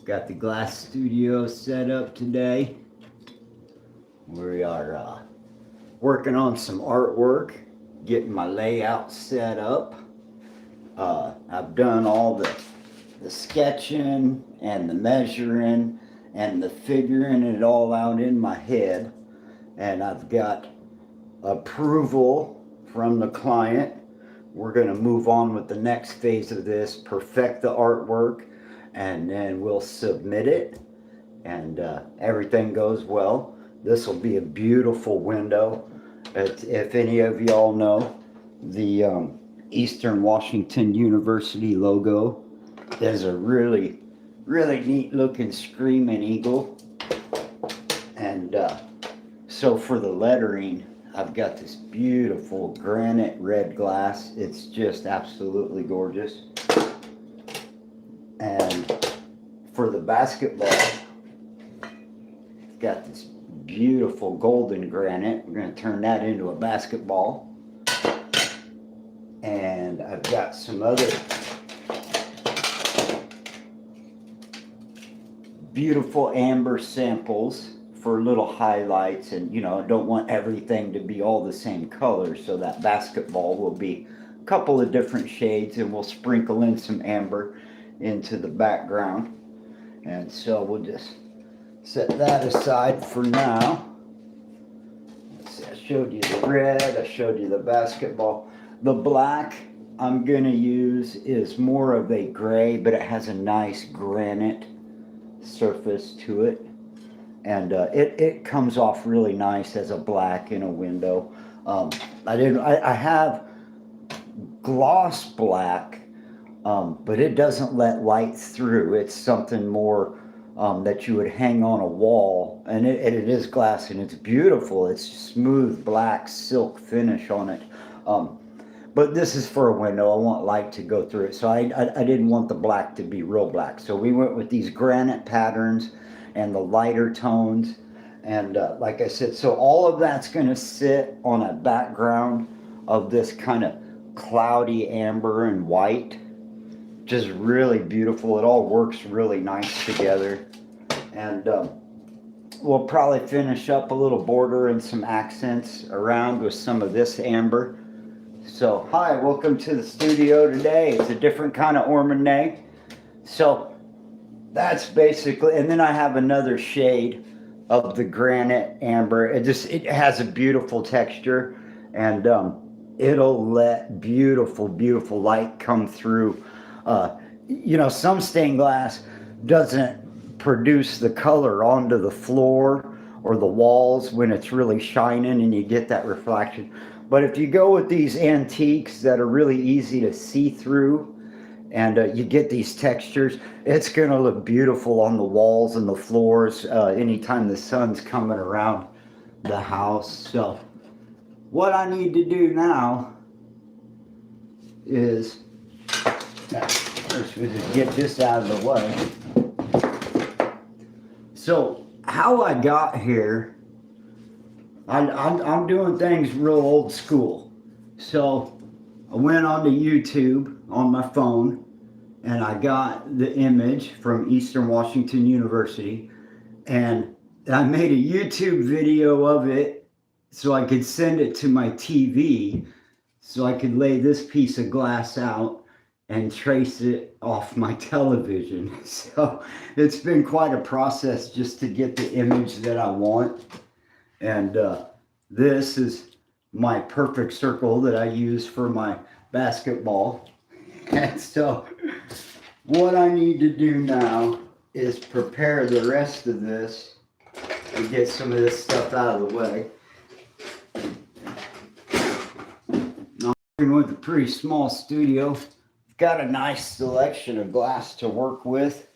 Got the glass studio set up today. We are working on some artwork, getting my layout set up. I've done all the sketching and the measuring and the figuring it all out in my head. And I've got approval from the client. We're going to move on with the next phase of this, perfect the artwork, and then we'll submit it. And everything goes well, this will be a beautiful window. If any of y'all know, the Eastern Washington University logo is a really neat looking screaming eagle. And so for the lettering, I've got this beautiful granite red glass. It's just absolutely gorgeous. And for the basketball, I've got this beautiful golden granite. We're going to turn that into a basketball. And I've got some other beautiful amber samples for little highlights. And you know, I don't want everything to be all the same color, so that basketball will be a couple of different shades, and we'll sprinkle in some amber into the background. And so we'll just set that aside for now. Let's see, I showed you the red, I showed you the basketball. The black I'm going to use is more of a gray, but it has a nice granite surface to it. And it comes off really nice as a black in a window. I have gloss black, but it doesn't let light through. It's something more that you would hang on a wall, and it is glass, and it's beautiful. It's smooth black silk finish on it. But this is for a window. I want light to go through it, so I didn't want the black to be real black. So we went with these granite patterns and the lighter tones. And like I said, so all of that's going to sit on a background of this kind of cloudy amber and white. Just really beautiful. It all works really nice together. And we'll probably finish up a little border and some accents around with some of this amber. So hi, welcome to the studio today. It's a different kind of Ormanay. So that's basically, and then I have another shade of the granite amber. It has a beautiful texture, and it'll let beautiful light come through. You know, some stained glass doesn't produce the color onto the floor or the walls when it's really shining and you get that reflection. But if you go with these antiques that are really easy to see through, and you get these textures, it's going to look beautiful on the walls and the floors anytime the sun's coming around the house. So what I need to do now is, first we just get this out of the way. So how I got here, I'm doing things real old school. So I went onto YouTube on my phone, and I got the image from Eastern Washington University, and I made a YouTube video of it so I could send it to my TV, so I could lay this piece of glass out and trace it off my television. So it's been quite a process just to get the image that I want. And this is my perfect circle that I use for my basketball. And so what I need to do now is prepare the rest of this and get some of this stuff out of the way. I'm working with a pretty small studio. Got a nice selection of glass to work with.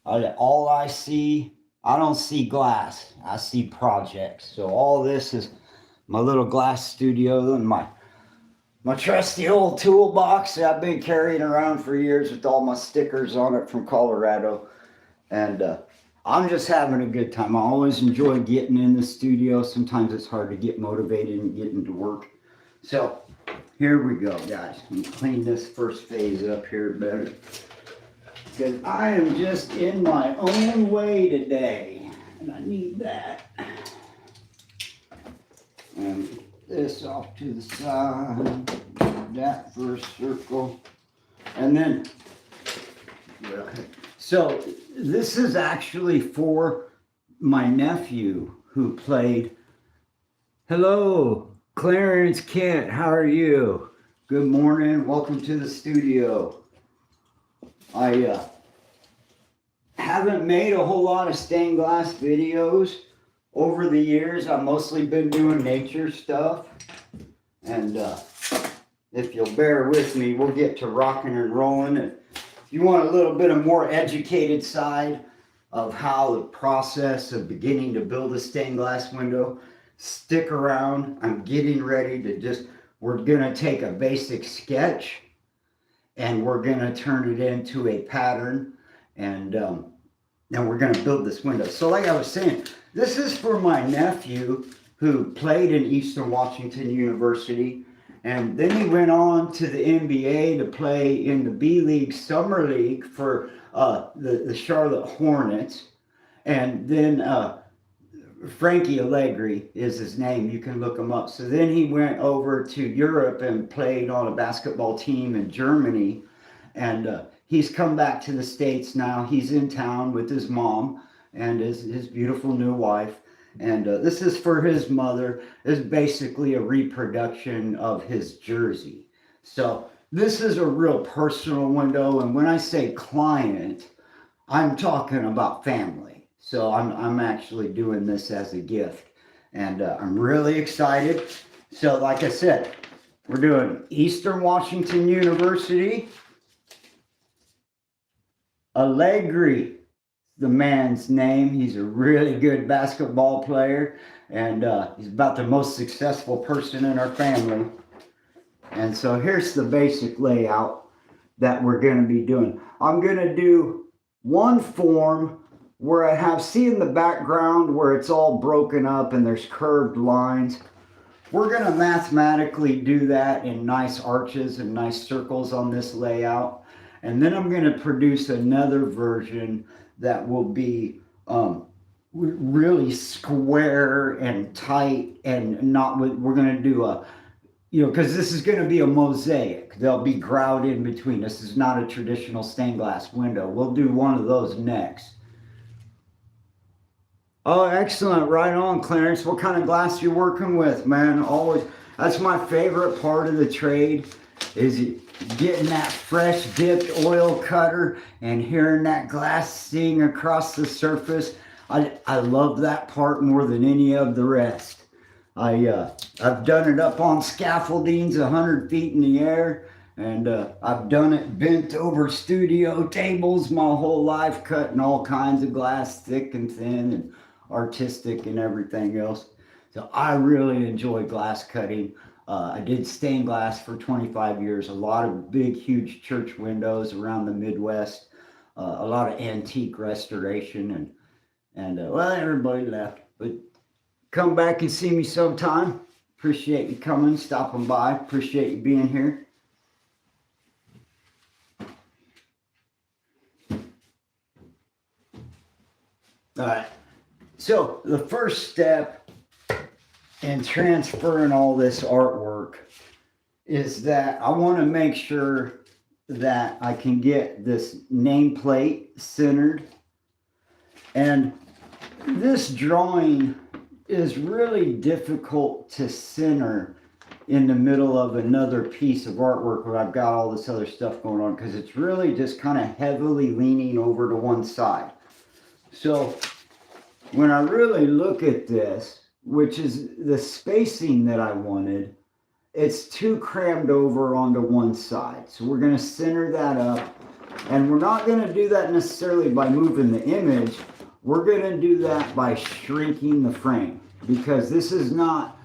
All I see, I don't see glass, I see projects. So all this is my little glass studio and my trusty old toolbox that I've been carrying around for years with all my stickers on it from Colorado. And I'm just having a good time. I always enjoy getting in the studio. Sometimes it's hard to get motivated and get into work. So here we go, guys. Let me clean this first phase up here better. because I am just in my own way today, and I need that. And this off to the side, that first circle, and then, so this is actually for my nephew who played. Hello, Clarence Kent, how are you? Good morning, welcome to the studio. I haven't made a whole lot of stained glass videos over the years. I've mostly been doing nature stuff. And if you'll bear with me, we'll get to rocking and rolling. And if you want a little bit of more educated side of how the process of beginning to build a stained glass window, stick around. I'm getting ready to we're gonna take a basic sketch and we're gonna turn it into a pattern, and then we're gonna build this window. So like I was saying, this is for my nephew who played in Eastern Washington University, and then he went on to the NBA to play in the B-League Summer League for the Charlotte Hornets. And then Frankie Allegri is his name. You can look him up. So then he went over to Europe and played on a basketball team in Germany. And he's come back to the States now. He's in town with his mom and his beautiful new wife. And this is for his mother. It's basically a reproduction of his jersey. So this is a real personal window. And when I say client, I'm talking about family. So I'm actually doing this as a gift. And I'm really excited. So like I said, we're doing Eastern Washington University. Allegri, the man's name. He's a really good basketball player, and he's about the most successful person in our family. And so here's the basic layout that we're going to be doing. I'm going to do one form where I have, see in the background where it's all broken up and there's curved lines. We're going to mathematically do that in nice arches and nice circles on this layout. And then I'm going to produce another version that will be really square and tight, and not with, we're going to do a, because this is going to be a mosaic. There'll be grout in between. This is not a traditional stained glass window. We'll do one of those next. Oh, excellent. Right on, Clarence. What kind of glass you working with, man? Always. That's my favorite part of the trade, is getting that fresh dipped oil cutter and hearing that glass sing across the surface. I love that part more than any of the rest. I've done it up on scaffoldings 100 feet in the air, and I've done it bent over studio tables my whole life, cutting all kinds of glass, thick and thin and artistic and everything else. So I really enjoy glass cutting. I did stained glass for 25 years, a lot of big, huge church windows around the Midwest, a lot of antique restoration, and well, everybody left. But come back and see me sometime. Appreciate you coming, stopping by. Appreciate you being here. All right. So the first step in transferring all this artwork is that I want to make sure that I can get this nameplate centered. And this drawing is really difficult to center in the middle of another piece of artwork where I've got all this other stuff going on, because it's really just kind of heavily leaning over to one side. So when I really look at this, which is the spacing that I wanted, it's too crammed over onto one side. So we're going to center that up, and we're not going to do that necessarily by moving the image. We're going to do that by shrinking the frame, because this is not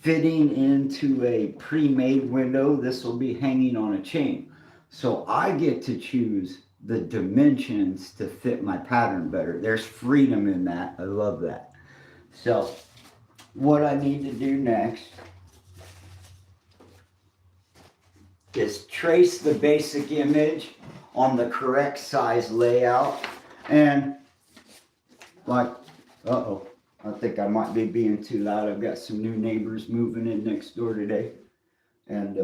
fitting into a pre-made window. This will be hanging on a chain. So I get to choose the dimensions to fit my pattern better. There's freedom in that. I love that. So what I need to do next is trace the basic image on the correct size layout. And like, uh-oh, I think I might be being too loud. I've got some new neighbors moving in next door today. And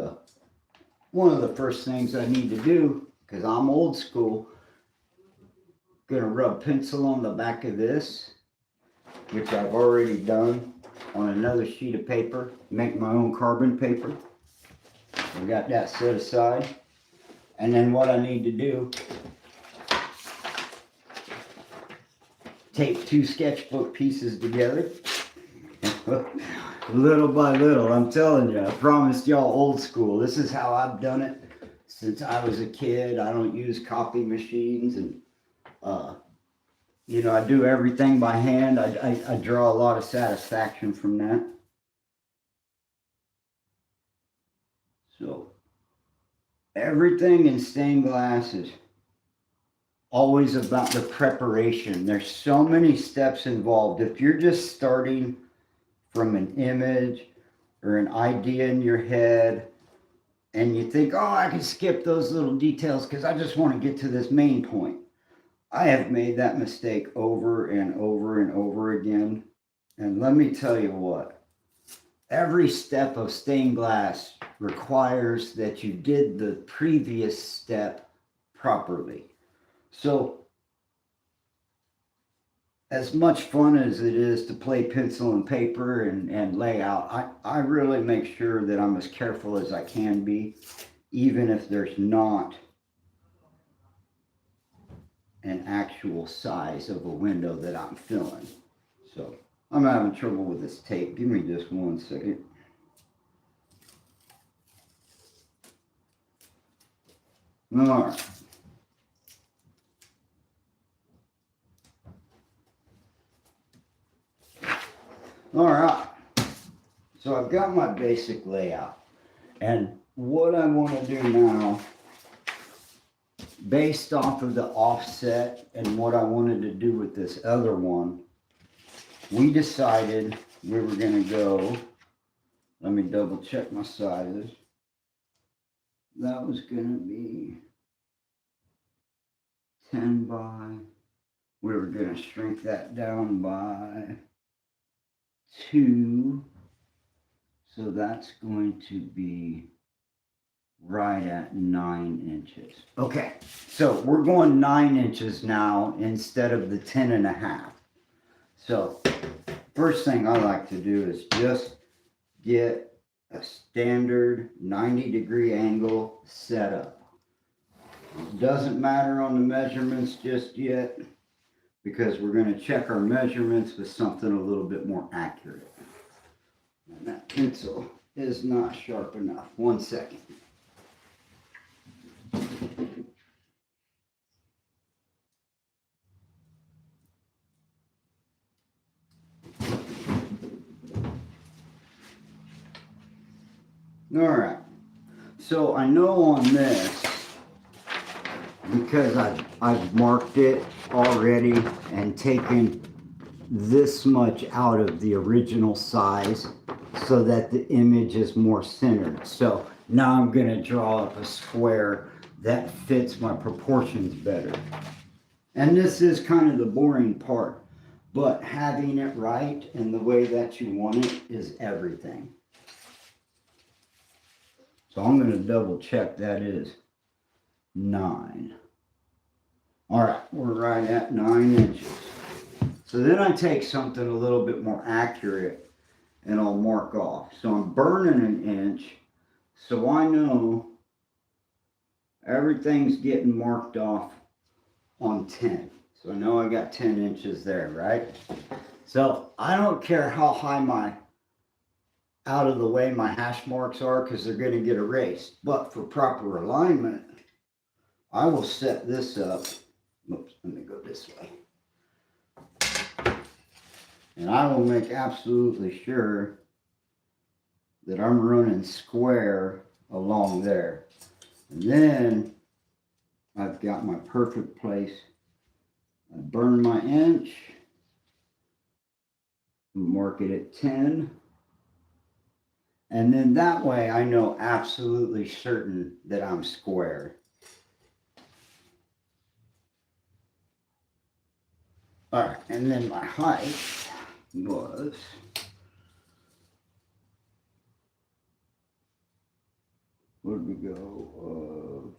one of the first things I need to do, because I'm old school, gonna rub pencil on the back of this, which I've already done on another sheet of paper, make my own carbon paper. I got that set aside. And then what I need to do, tape two sketchbook pieces together. Little by little, I'm telling you, I promised y'all old school. This is how I've done it since I was a kid. I don't use copy machines, and you know, I do everything by hand. I draw a lot of satisfaction from that. So everything in stained glass is always about the preparation. There's so many steps involved. If you're just starting from an image or an idea in your head and you think, oh, I can skip those little details because I just want to get to this main point. I have made that mistake over and over and over again. And let me tell you what, every step of stained glass requires that you did the previous step properly. So as much fun as it is to play pencil and paper and lay out, I really make sure that I'm as careful as I can be, even if there's not an actual size of a window that I'm filling. So I'm having trouble with this tape. Give me just 1 second. All right. All right, so I've got my basic layout, and what I want to do now, based off of the offset and what I wanted to do with this other one, we decided we were going to go, let me double check my sizes. That was going to be 10 by, we were going to shrink that down by 2, so that's going to be right at 9 inches. Okay, so we're going 9 inches now instead of the 10.5. So first thing I like to do is just get a standard 90-degree angle set up. It doesn't matter on the measurements just yet, because we're going to check our measurements with something a little bit more accurate. And that pencil is not sharp enough. 1 second. All right. So I know on this, because I've marked it already and taken this much out of the original size so that the image is more centered. So now I'm going to draw up a square that fits my proportions better. And this is kind of the boring part, but having it right and the way that you want it is everything. So I'm going to double check that is 9. All right, we're right at 9 inches. So then I take something a little bit more accurate and I'll mark off. So I'm burning an inch, so I know everything's getting marked off on 10. So I know I got 10 inches there, right? So I don't care how high my out of the way my hash marks are, because they're going to get erased. But for proper alignment, I will set this up. Oops, let me go this way. And I will make absolutely sure that I'm running square along there. And then I've got my perfect place. I burn my inch, mark it at 10. And then that way I know absolutely certain that I'm square. All right, and then my height was where did we go?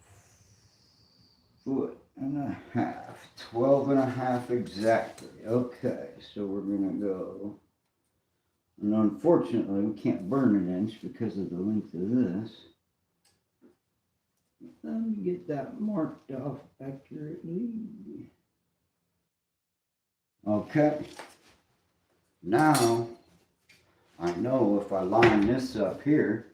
Foot and a half, 12 and a half exactly. Okay, so we're gonna go, and unfortunately we can't burn an inch because of the length of this. Let me get that marked off accurately. Okay, now I know if I line this up here,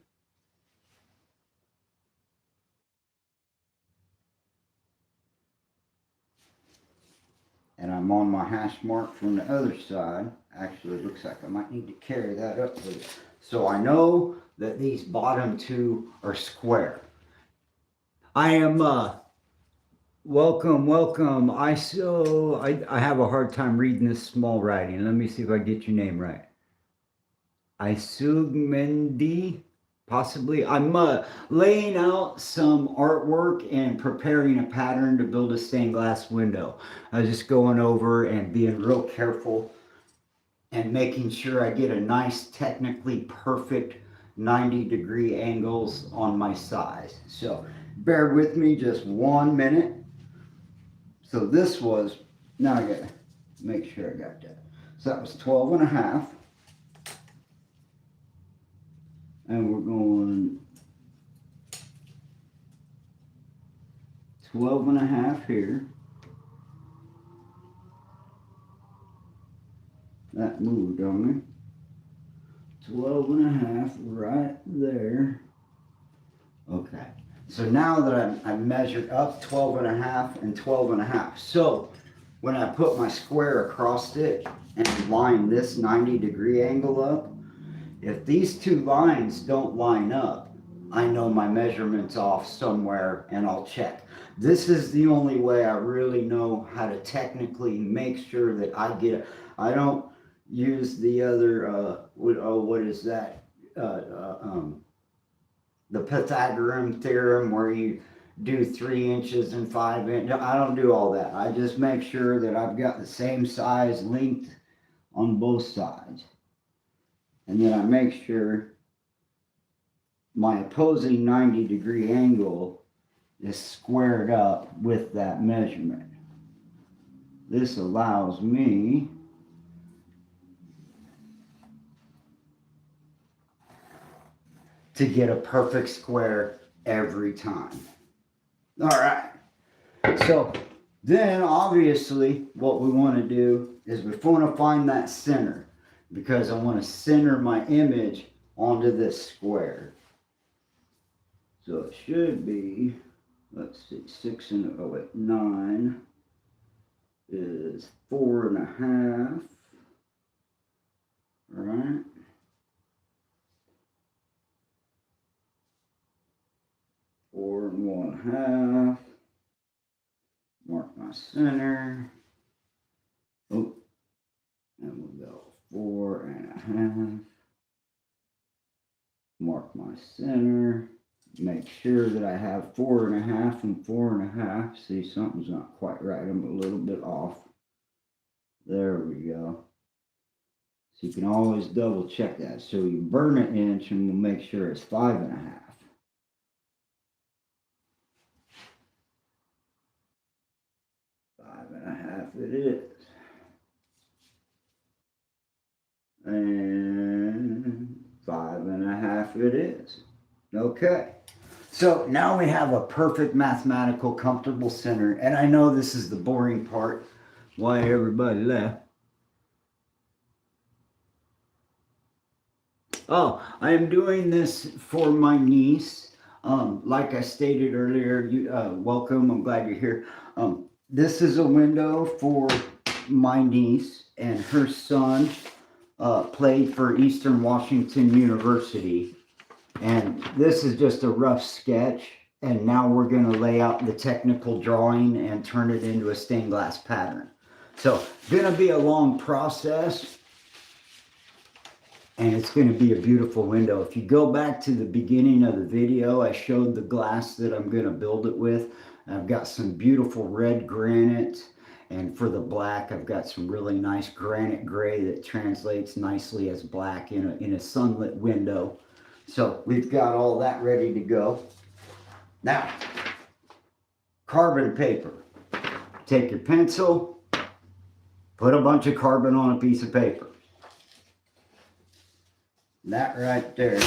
and I'm on my hash mark from the other side. Actually, it looks like I might need to carry that up with it. So I know that these bottom two are square. I am, welcome. I have a hard time reading this small writing. Let me see if I get your name right. Isugmendi, possibly. I'm laying out some artwork and preparing a pattern to build a stained glass window. I was just going over and being real careful and making sure I get a nice, technically perfect 90-degree angles on my size. So bear with me just 1 minute. So this was, now I gotta make sure I got that. So that was 12 and a half. And we're going 12 and a half here. That moved on me. 12 and a half right there. Okay. So now that I've measured up 12 and a half and 12 and a half. So when I put my square across it and line this 90-degree angle up, if these two lines don't line up, I know my measurement's off somewhere and I'll check. This is the only way I really know how to technically make sure that I get it. I don't use the other, what is that? The Pythagorean theorem where you do 3 inches and 5 inches. I don't do all that. I just make sure that I've got the same size length on both sides. And then I make sure my opposing 90-degree angle is squared up with that measurement. This allows me to get a perfect square every time. All right. So then obviously what we want to do is we want to find that center, because I want to center my image onto this square. So it should be, let's see, 9 is 4 and a half, right? Four and 1/2. Mark my center. Oh, and we'll go 4 and a half. Mark my center. Make sure that I have 4 and a half and 4 and a half. See, something's not quite right. I'm a little bit off. There we go. So you can always double check that. So you burn an inch and we'll make sure it's 5 and a half. 5 and a half it is. And 5 and a half it is. Okay. So now we have a perfect mathematical comfortable center. And I know this is the boring part, why everybody left. Oh, I am doing this for my niece. Like I stated earlier, welcome, I'm glad you're here. This is a window for my niece, and her son played for Eastern Washington University. And this is just a rough sketch, and now we're going to lay out the technical drawing and turn it into a stained glass pattern. So going to be a long process, and it's going to be a beautiful window. If you go back to the beginning of the video, I showed the glass that I'm going to build it with. I've got some beautiful red granite And for the black, I've got some really nice granite gray that translates nicely as black in a sunlit window. So we've got all that ready to go. Now, carbon paper. Take your pencil, put a bunch of carbon on a piece of paper. That right there,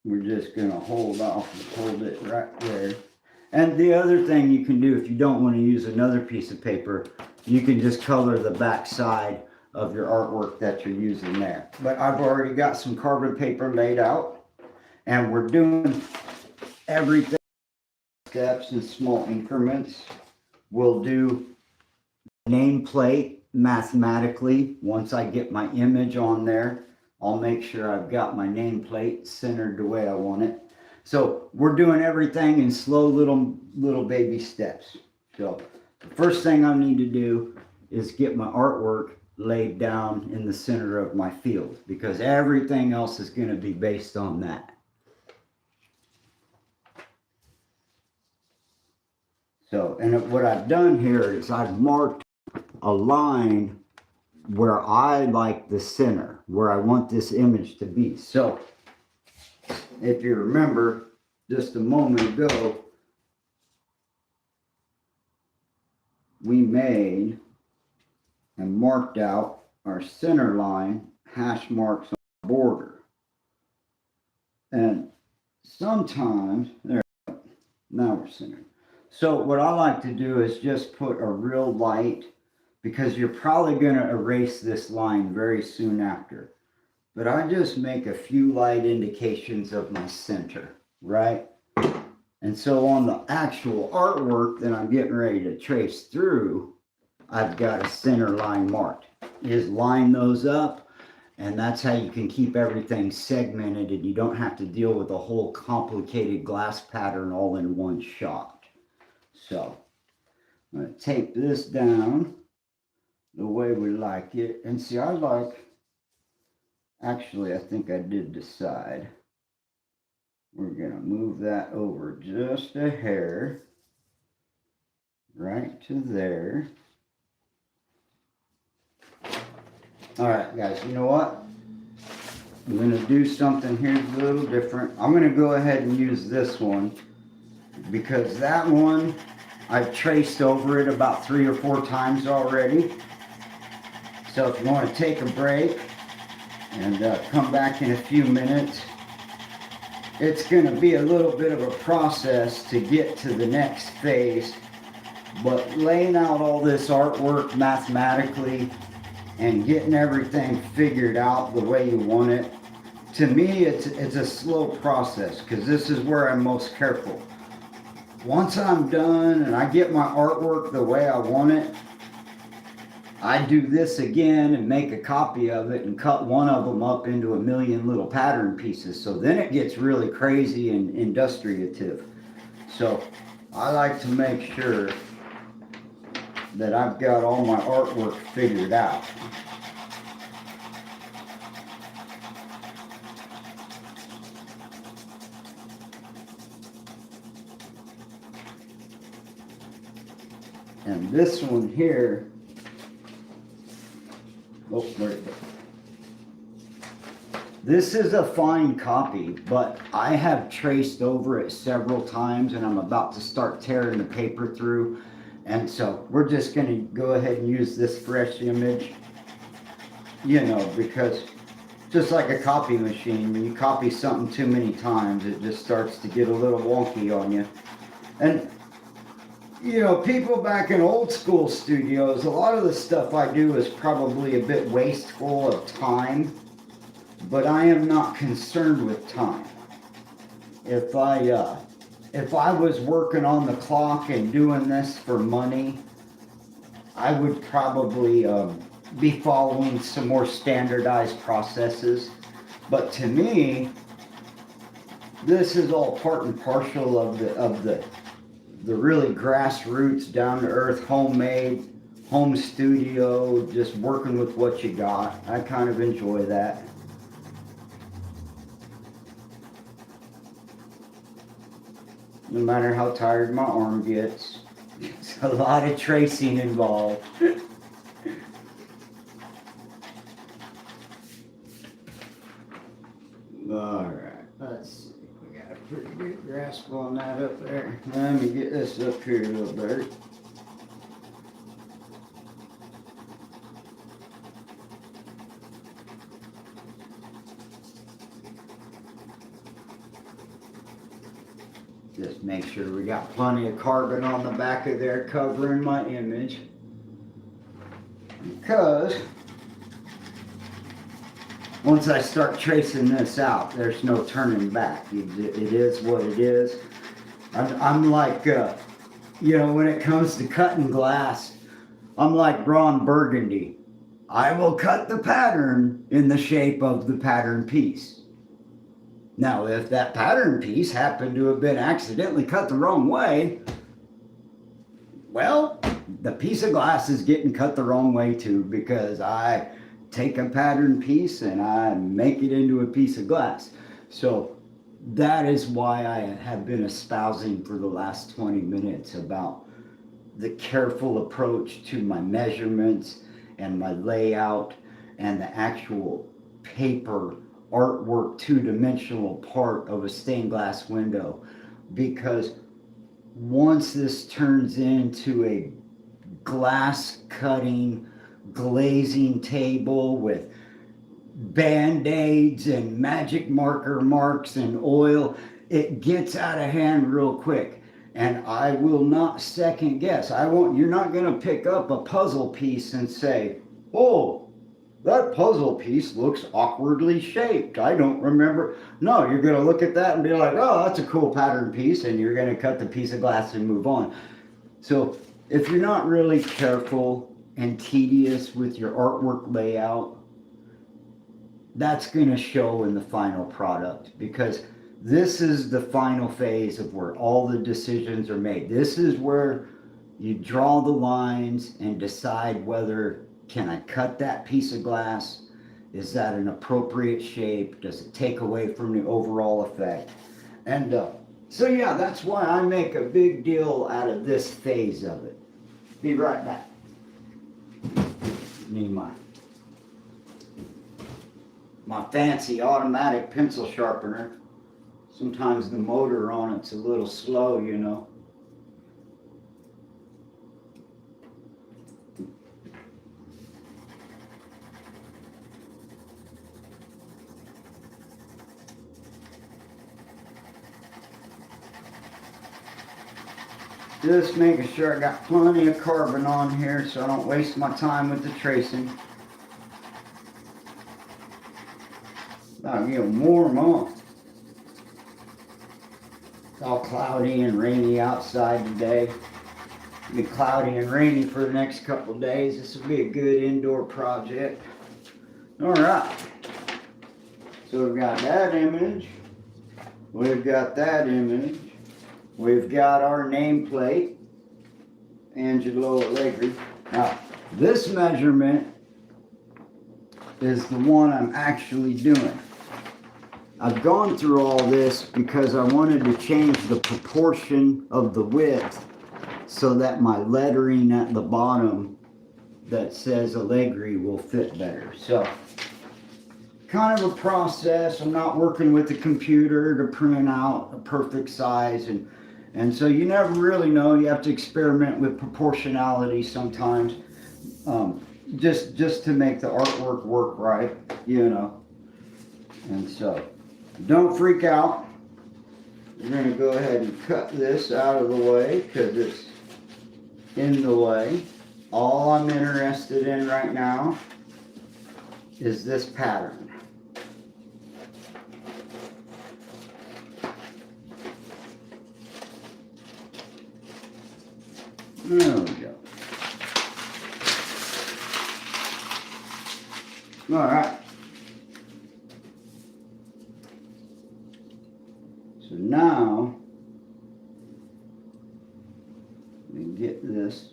we're just going to hold off and hold it right there. And the other thing you can do, if you don't want to use another piece of paper, you can just color the back side of your artwork that you're using there. But I've already got some carbon paper laid out, and we're doing everything steps in small increments. We'll do nameplate mathematically. Once I get my image on there, I'll make sure I've got my nameplate centered the way I want it. So we're doing everything in slow little baby steps. So the first thing I need to do is get my artwork laid down in the center of my field, because everything else is going to be based on that. So, and what I've done here is I've marked a line where I like the center, where I want this image to be. So, if you remember, just a moment ago, we made and marked out our center line, hash marks on the border. And sometimes, there, now we're centered. So what I like to do is just put a real light, because you're probably going to erase this line very soon after. But I just make a few light indications of my center, right? And so on the actual artwork that I'm getting ready to trace through, I've got a center line marked. You just line those up, and that's how you can keep everything segmented, and you don't have to deal with a whole complicated glass pattern all in one shot. So, I'm going to tape this down the way we like it. And see, I like, actually, I think I did decide. We're going to move that over just a hair, right to there. All right, guys, you know what? I'm going to do something here a little different. I'm going to go ahead and use this one, because that one, I've traced over it about 3 or 4 times already. So if you want to take a break and come back in a few minutes, it's going to be a little bit of a process to get to the next phase. But laying out all this artwork mathematically and getting everything figured out the way you want it, to me it's a slow process, because this is where I'm most careful. Once I'm done and I get my artwork the way I want it, I do this again and make a copy of it and cut one of them up into a million little pattern pieces. So then it gets really crazy and industriative. So I like to make sure that I've got all my artwork figured out. And this one here, oh, there it goes. This is a fine copy, but I have traced over it several times, and I'm about to start tearing the paper through. And so we're just going to go ahead and use this fresh image, you know, because just like a copy machine, when you copy something too many times, it just starts to get a little wonky on you. And you know, people back in old school studios, a lot of the stuff I do is probably a bit wasteful of time, but I am not concerned with time. If I was working on the clock and doing this for money, I would probably be following some more standardized processes. But to me, this is all part and parcel of the really grassroots, down-to-earth, homemade, home studio, just working with what you got. I kind of enjoy that. No matter how tired my arm gets. It's a lot of tracing involved. Alright, let's see. We got a pretty good grasp on that up there. Let me get this up here a little better. Just make sure we got plenty of carbon on the back of there covering my image. Because once I start tracing this out, there's no turning back. It is what it is. I'm like, you know, when it comes to cutting glass, I'm like Ron Burgundy. I will cut the pattern in the shape of the pattern piece. Now, if that pattern piece happened to have been accidentally cut the wrong way, well, the piece of glass is getting cut the wrong way too, because I take a pattern piece and I make it into a piece of glass. So that is why I have been espousing for the last 20 minutes about the careful approach to my measurements and my layout and the actual paper artwork two-dimensional part of a stained glass window. Because once this turns into a glass cutting, glazing table with band-aids and magic marker marks and oil, it gets out of hand real quick. And I will not second guess. You're not going to pick up a puzzle piece and say, oh, that puzzle piece looks awkwardly shaped. I don't remember. No, you're going to look at that and be like, oh, that's a cool pattern piece, and you're going to cut the piece of glass and move on. So if you're not really careful and tedious with your artwork layout, that's going to show in the final product, because this is the final phase of where all the decisions are made. This is where you draw the lines and decide whether, can I cut that piece of glass? Is that an appropriate shape? Does it take away from the overall effect? And so yeah, that's why I make a big deal out of this phase of it. Be right back. Need my fancy automatic pencil sharpener. Sometimes the motor on it's a little slow, you know. Just making sure I got plenty of carbon on here so I don't waste my time with the tracing. About get warm up. It's all cloudy and rainy outside today. It'll be cloudy and rainy for the next couple of days. This will be a good indoor project. Alright. So we've got that image. We've got that image. We've got our nameplate, Angelo Allegri. Now, this measurement is the one I'm actually doing. I've gone through all this because I wanted to change the proportion of the width so that my lettering at the bottom that says Allegri will fit better. So, kind of a process. I'm not working with the computer to print out a perfect size, and so you never really know. You have to experiment with proportionality sometimes, just to make the artwork work right, you know. And so, don't freak out. We're going to go ahead and cut this out of the way because it's in the way. All I'm interested in right now is this pattern. There we go. All right. So now, we get this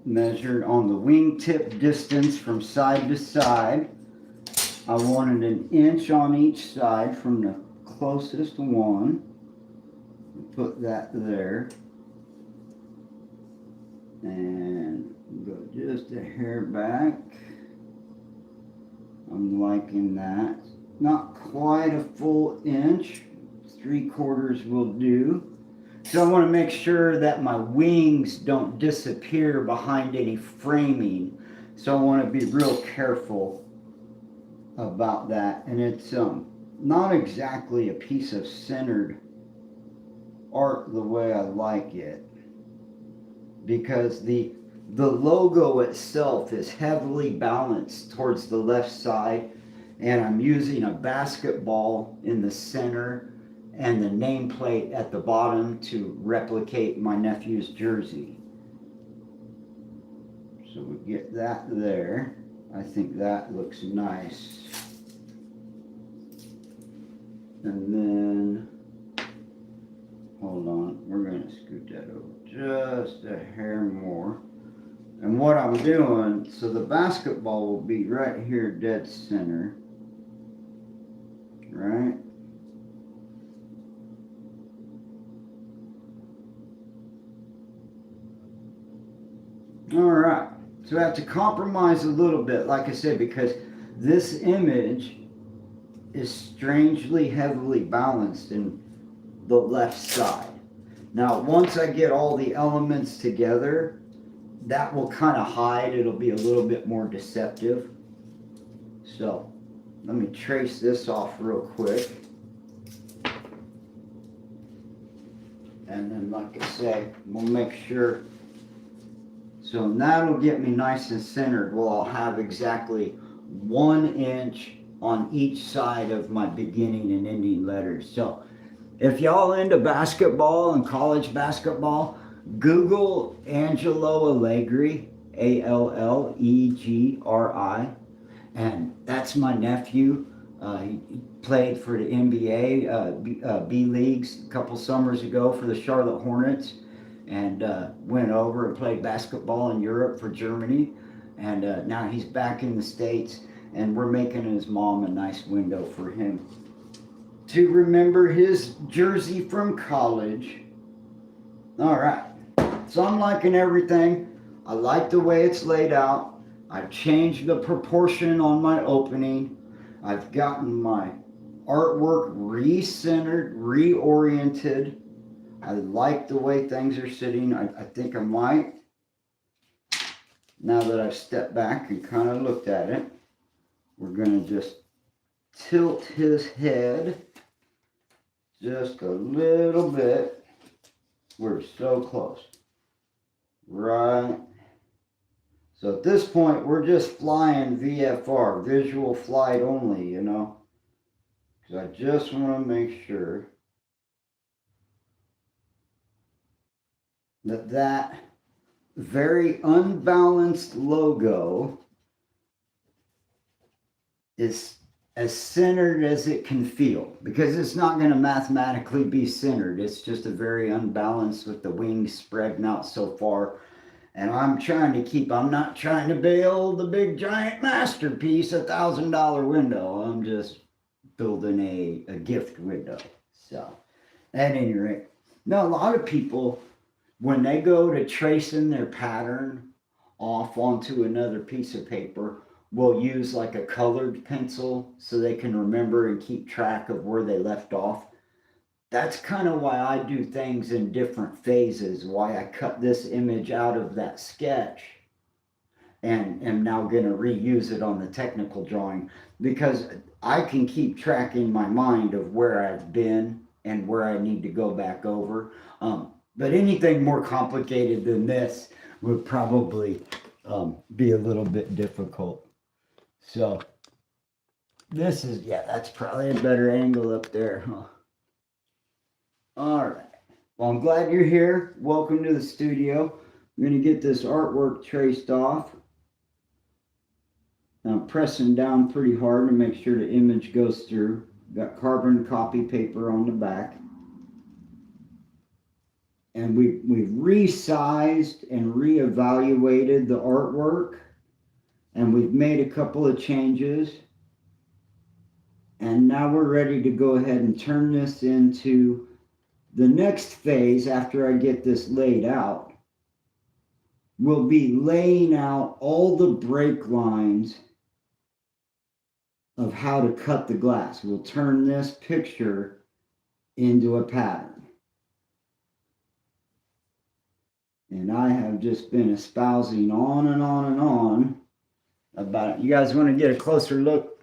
measured on the wingtip distance from side to side. I wanted an inch on each side from the closest one. Put that there. And go just a hair back. I'm liking that. Not quite a full inch. 3/4 will do. So I want to make sure that my wings don't disappear behind any framing. So I want to be real careful about that. And it's not exactly a piece of centered art the way I like it, because the logo itself is heavily balanced towards the left side, and I'm using a basketball in the center and the nameplate at the bottom to replicate my nephew's jersey. So we get that there. I think that looks nice. And then, hold on, we're gonna scoot that over just a hair more. And what I'm doing, so the basketball will be right here dead center, right? All right, so I have to compromise a little bit, like I said, because this image is strangely heavily balanced in the left side. Now, once I get all the elements together, that will kind of hide. It'll be a little bit more deceptive. So let me trace this off real quick. And then, like I say, we'll make sure. So that'll get me nice and centered. Well, I'll have exactly 1 inch on each side of my beginning and ending letters. So if y'all into basketball and college basketball, Google Angelo Allegri, Allegri, and that's my nephew. He played for the NBA B leagues a couple summers ago for the Charlotte Hornets, and went over and played basketball in Europe for Germany, and now he's back in the States, and we're making his mom a nice window for him to remember his jersey from college. All right, so I'm liking everything. I like the way it's laid out. I've changed the proportion on my opening. I've gotten my artwork re-centered, reoriented. I like the way things are sitting. I think I might, now that I've stepped back and kind of looked at it, we're going to just tilt his head just a little bit. We're so close. Right. So at this point, we're just flying VFR, visual flight only, you know, because I just want to make sure that that very unbalanced logo is as centered as it can feel, because it's not going to mathematically be centered. It's just a very unbalanced with the wings spreading out so far. And I'm not trying to build the big giant masterpiece, $1,000 window. I'm just building a gift window. So at any rate, now a lot of people, when they go to tracing their pattern off onto another piece of paper, will use like a colored pencil so they can remember and keep track of where they left off. That's kind of why I do things in different phases, why I cut this image out of that sketch and am now going to reuse it on the technical drawing, because I can keep track in my mind of where I've been and where I need to go back over. But anything more complicated than this would probably be a little bit difficult. So this is, yeah, that's probably a better angle up there, huh? All right. Well, I'm glad you're here. Welcome to the studio. I'm going to get this artwork traced off. I'm pressing down pretty hard to make sure the image goes through. Got carbon copy paper on the back. And we've resized and reevaluated the artwork. And we've made a couple of changes. And now we're ready to go ahead and turn this into the next phase after I get this laid out. will be laying out all the break lines of how to cut the glass. We'll turn this picture into a pattern. And I have just been espousing on and on and on about it. You guys want to get a closer look?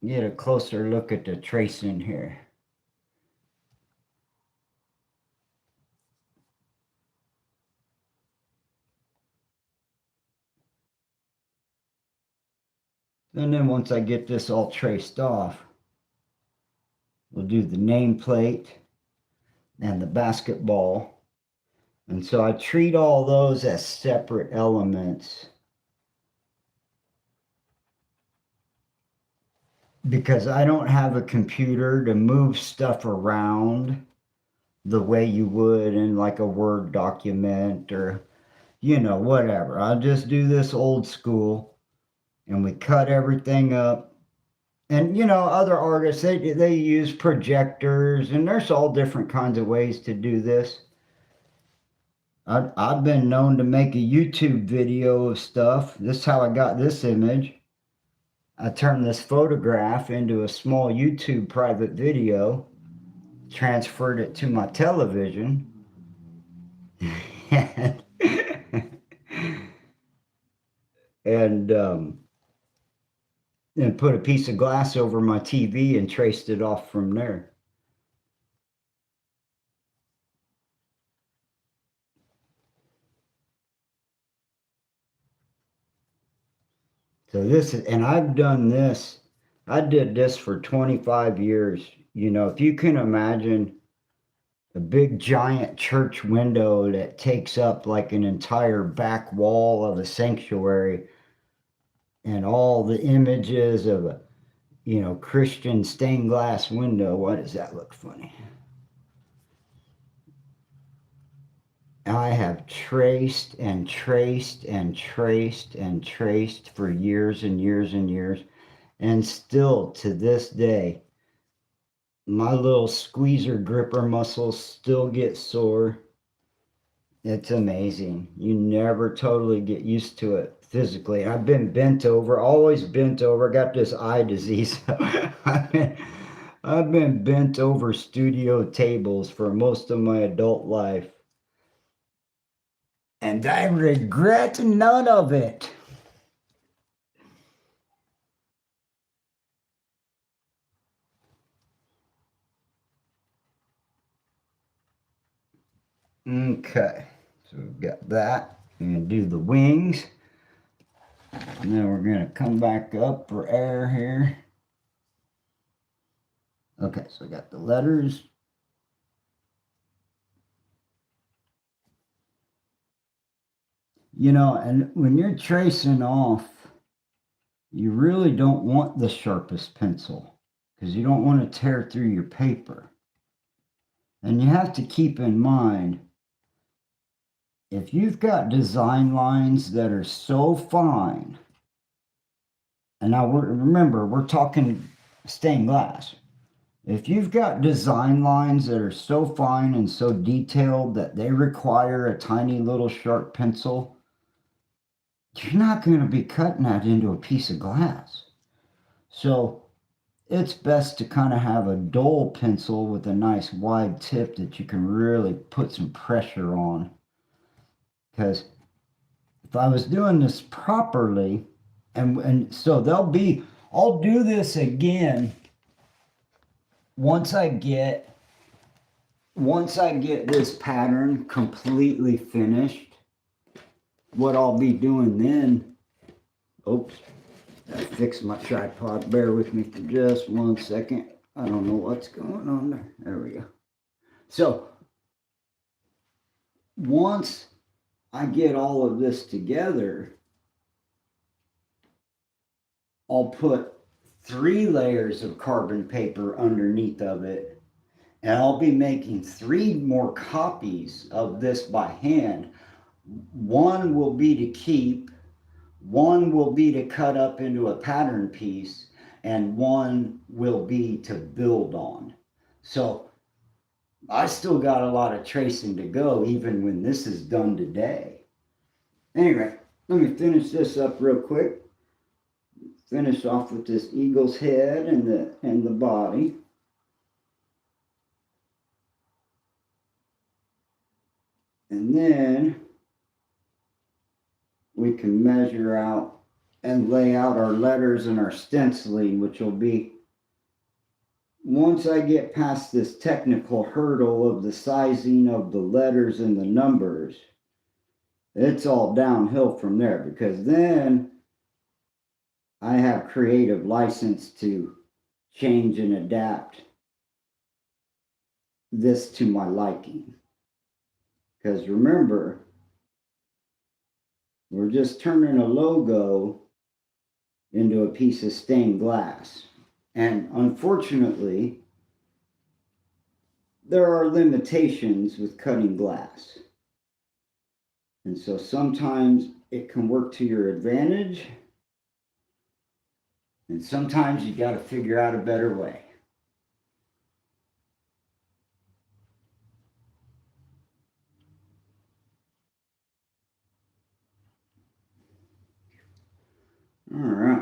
Get a closer look at the tracing here. And then once I get this all traced off, we'll do the nameplate and the basketball. And so I treat all those as separate elements because I don't have a computer to move stuff around the way you would in like a Word document or, you know, whatever. I'll just do this old school and we cut everything up. And, you know, other artists, they use projectors and there's all different kinds of ways to do this. I've been known to make a YouTube video of stuff. This is how I got this image. I turned this photograph into a small YouTube private video, transferred it to my television, and put a piece of glass over my TV and traced it off from there. So this is, and I've done this, I did this for 25 years. You know, if you can imagine a big giant church window that takes up like an entire back wall of a sanctuary and all the images of a, you know, Christian stained glass window. Why does that look funny? I have traced and traced and traced and traced for years and years and years. And still to this day, my little squeezer gripper muscles still get sore. It's amazing. You never totally get used to it physically. I've been bent over, always bent over. I got this eye disease. I've been bent over studio tables for most of my adult life. And I regret none of it. Okay, so we've got that. I'm going to do the wings. And then we're going to come back up for air here. Okay, so I got the letters. You know, and when you're tracing off, you really don't want the sharpest pencil because you don't want to tear through your paper. And you have to keep in mind, if you've got design lines that are so fine, and now remember, we're talking stained glass. If you've got design lines that are so fine and so detailed that they require a tiny little sharp pencil, you're not going to be cutting that into a piece of glass. So it's best to kind of have a dull pencil with a nice wide tip that you can really put some pressure on. Because if I was doing this properly, and so I'll do this again once I get this pattern completely finished. What I'll be doing then, oops, I fixed my tripod. Bear with me for just 1 second. I don't know what's going on there. There we go. So once I get all of this together, I'll put 3 layers of carbon paper underneath of it, and I'll be making 3 more copies of this by hand. One will be to keep, one will be to cut up into a pattern piece, and one will be to build on. So I still got a lot of tracing to go even when this is done today. Anyway, let me finish this up real quick. Finish off with this eagle's head and the body. And then we can measure out and lay out our letters and our stenciling, which will be, once I get past this technical hurdle of the sizing of the letters and the numbers, it's all downhill from there, because then I have creative license to change and adapt this to my liking. Because remember, we're just turning a logo into a piece of stained glass. And unfortunately, there are limitations with cutting glass. And so sometimes it can work to your advantage, and sometimes you got to figure out a better way. All right.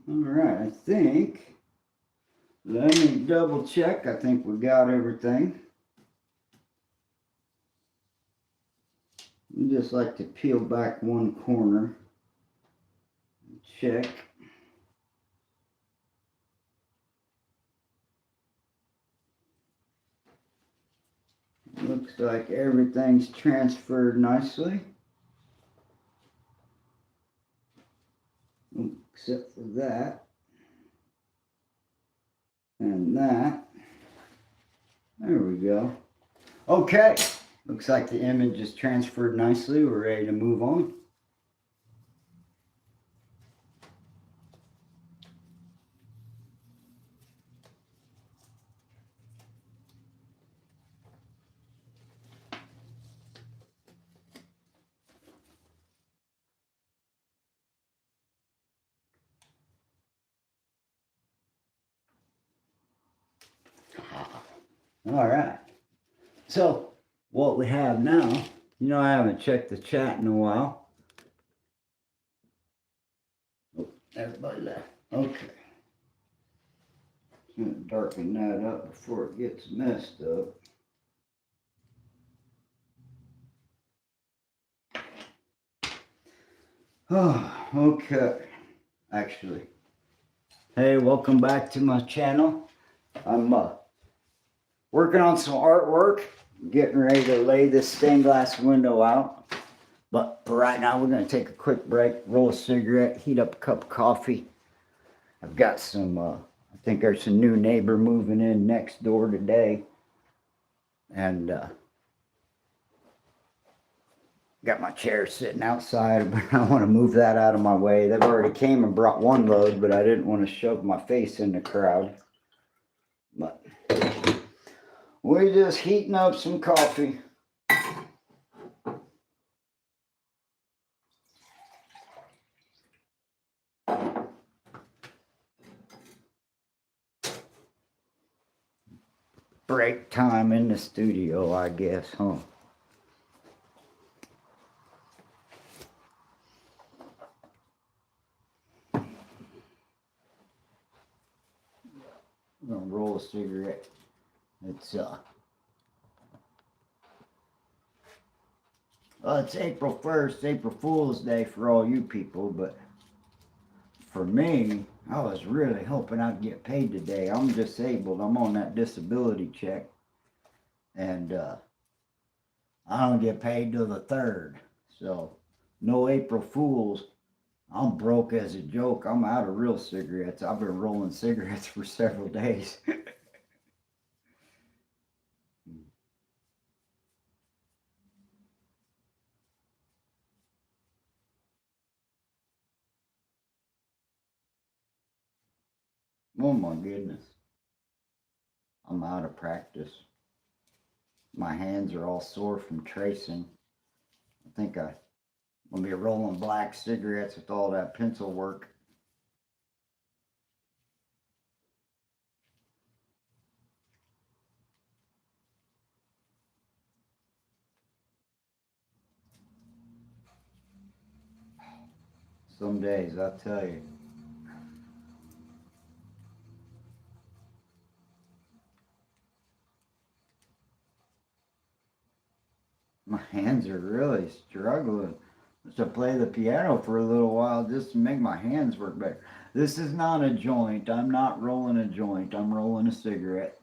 All right, I think, let me double check. I think we got everything. I just like to peel back one corner and check. Looks like everything's transferred nicely. Except for that. And that. There we go. Okay. Looks like the image is transferred nicely. We're ready to move on. All right. So what we have now, I haven't checked the chat in a while. Oh, everybody left. Okay. I'm going to darken that up before it gets messed up. Oh, okay. Actually, hey, welcome back to my channel. I'm working on some artwork, getting ready to lay this stained glass window out. But for right now, we're going to take a quick break, roll a cigarette, heat up a cup of coffee. I've got some, I think there's a new neighbor moving in next door today. And got my chair sitting outside, but I want to move that out of my way. They've already came and brought one load, but I didn't want to shove my face in the crowd. But we're just heating up some coffee. Break time in the studio, I guess, huh? I'm gonna roll a cigarette. It's well, it's April 1st, April Fool's Day for all you people, but for me, I was really hoping I'd get paid today. I'm disabled. I'm on that disability check, and I don't get paid till the 3rd. So, no April Fools. I'm broke as a joke. I'm out of real cigarettes. I've been rolling cigarettes for several days. Oh my goodness. I'm out of practice. My hands are all sore from tracing. I think I'm going to be rolling black cigarettes with all that pencil work. Some days, I'll tell you. My hands are really struggling to play the piano for a little while just to make my hands work better. This is not a joint. I'm not rolling a joint. I'm rolling a cigarette.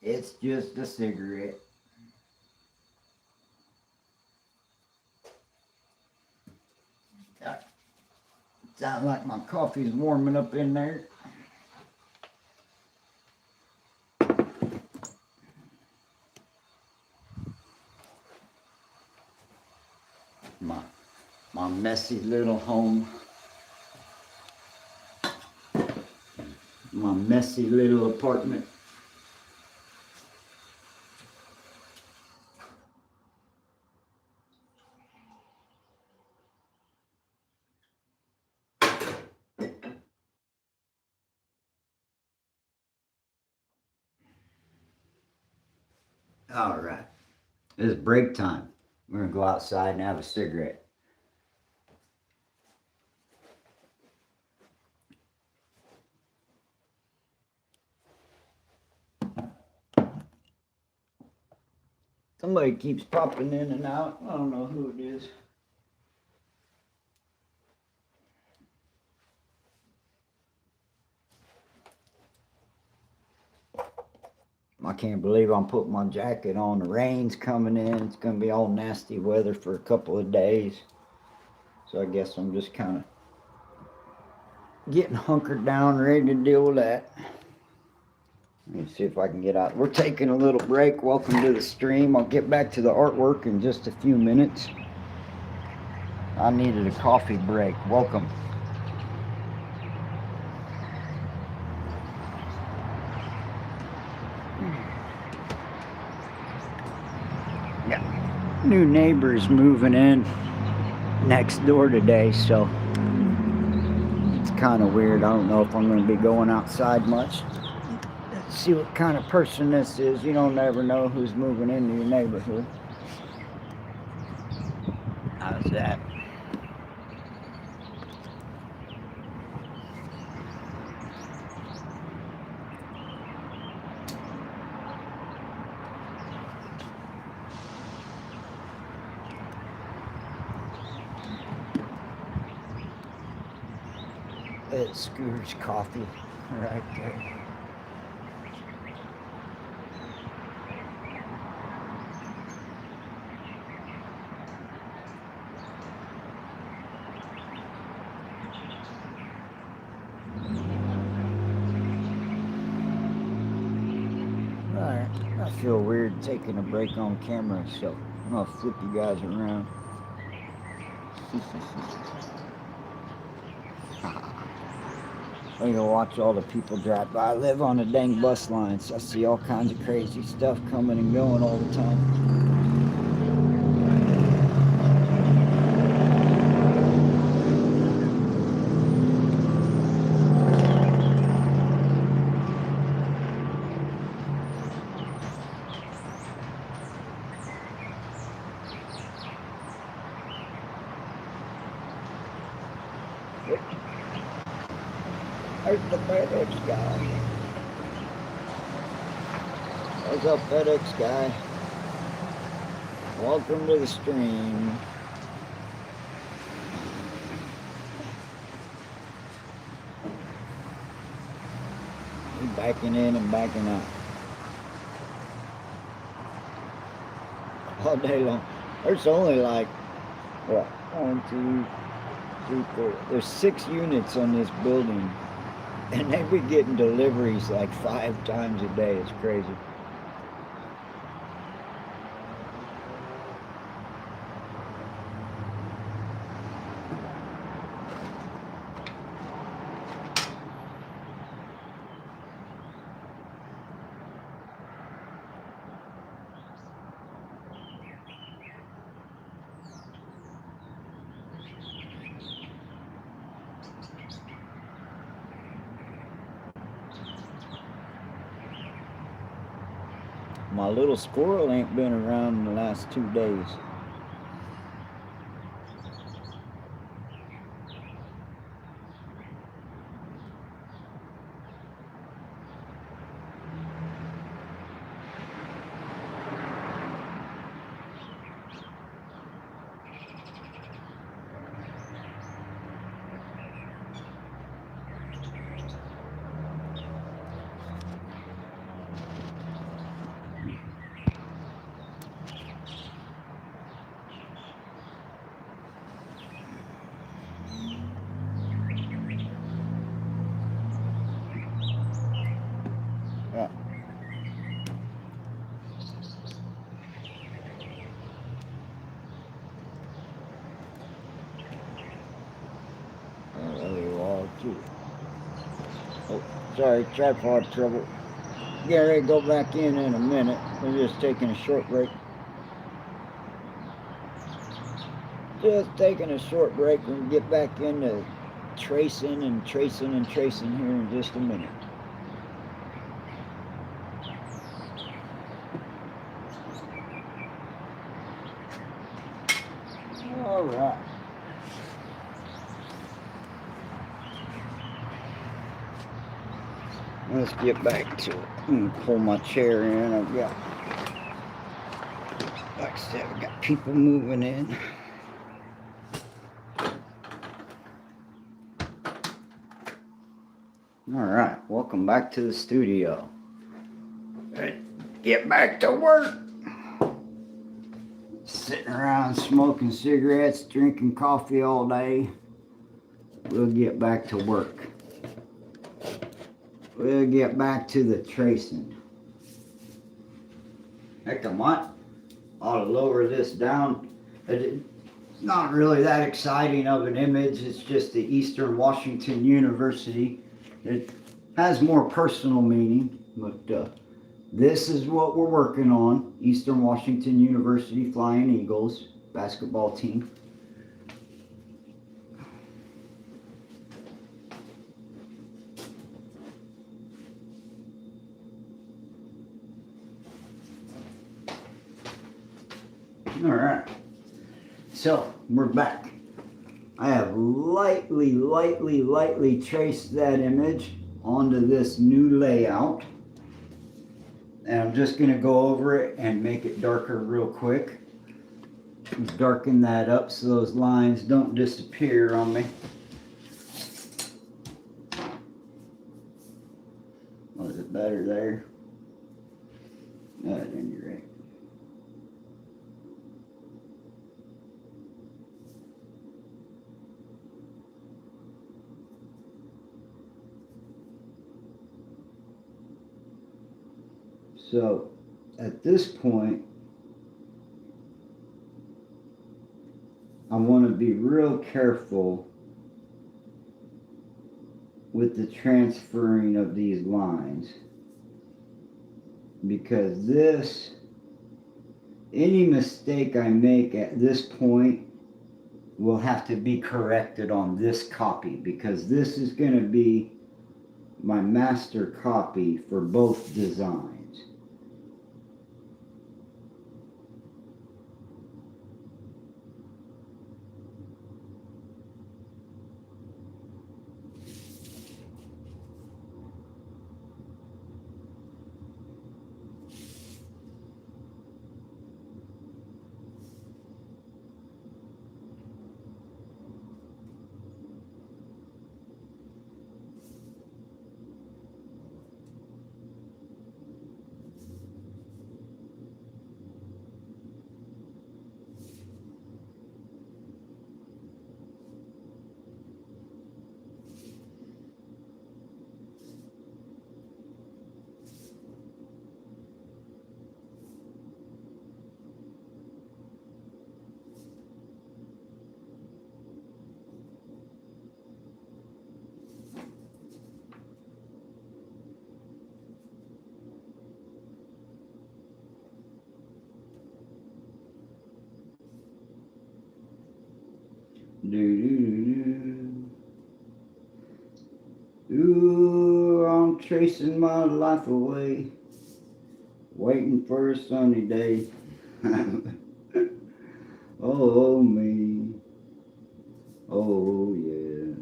It's just a cigarette. Sounds like my coffee's warming up in there. My messy little home. My messy little apartment. All right. It's break time. We're going to go outside and have a cigarette. Somebody keeps popping in and out. I don't know who it is. I can't believe I'm putting my jacket on. The rain's coming in. It's going to be all nasty weather for a couple of days. So I guess I'm just kind of getting hunkered down, ready to deal with that. Let me see if I can get out. We're taking a little break. Welcome to the stream. I'll get back to the artwork in just a few minutes. I needed a coffee break. Welcome. Yeah, new neighbors moving in next door today, so it's kind of weird. I don't know if I'm going to be going outside much. Let's see what kind of person this is. You don't ever know who's moving into your neighborhood. How's that? It's Scooter's coffee right there. Alright, I feel weird taking a break on camera, so I'm gonna flip you guys around. I'm gonna watch all the people drive by. I live on a dang bus line, so I see all kinds of crazy stuff coming and going all the time. There's the FedEx guy. What's up, FedEx guy? Welcome to the stream. He's backing in and backing out. All day long. There's only like, what, 1, 2, 3, 4. There's 6 units on this building. And they be getting deliveries like 5 times a day. It's crazy. My little squirrel ain't been around in the last 2 days. Yeah. Oh, there you are too. Oh, sorry, tripod trouble. Get ready to go back in a minute. We're just taking a short break. Just taking a short break. We'll get back into tracing and tracing and tracing here in just a minute. All right. Let's get back to it. I'm gonna pull my chair in. I've got, like I said, I've got people moving in. All right, welcome back to the studio. Let's get back to work. Sitting around smoking cigarettes, drinking coffee all day. We'll get back to work. We'll get back to the tracing. Heck, I might ought to lower this down. It's not really that exciting of an image. It's just the Eastern Washington University. It has more personal meaning, but this is what we're working on. Eastern Washington University Flying Eagles basketball team. All right, so we're back. I have lightly traced that image onto this new layout. And I'm just going to go over it and make it darker real quick. Darken that up so those lines don't disappear on me. Was it better there? No, at any rate. So at this point, I want to be real careful with the transferring of these lines, because any mistake I make at this point will have to be corrected on this copy, because this is going to be my master copy for both designs. Ooh, I'm tracing my life away. Waiting for a sunny day. Oh me. Oh yeah.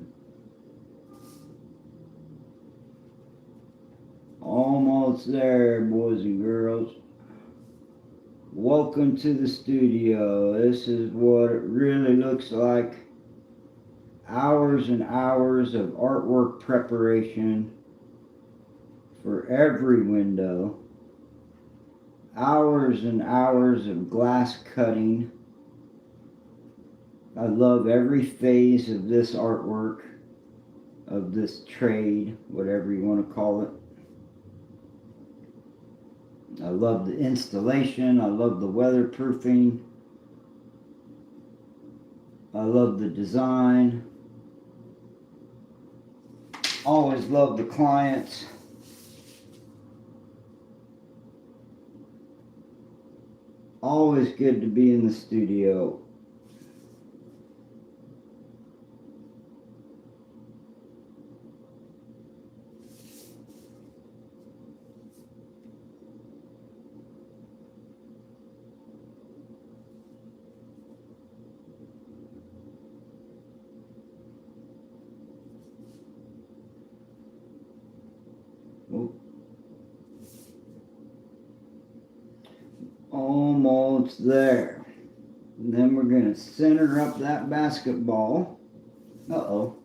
Almost there, boys and girls. Welcome to the studio. This is what it really looks like. Hours and hours of artwork preparation for every window. Hours and hours of glass cutting. I love every phase of this artwork, of this trade, whatever you want to call it. I love the installation. I love the weatherproofing. I love the design. Always love the clients. Always good to be in the studio. Almost there. And then we're going to center up that basketball. Uh-oh.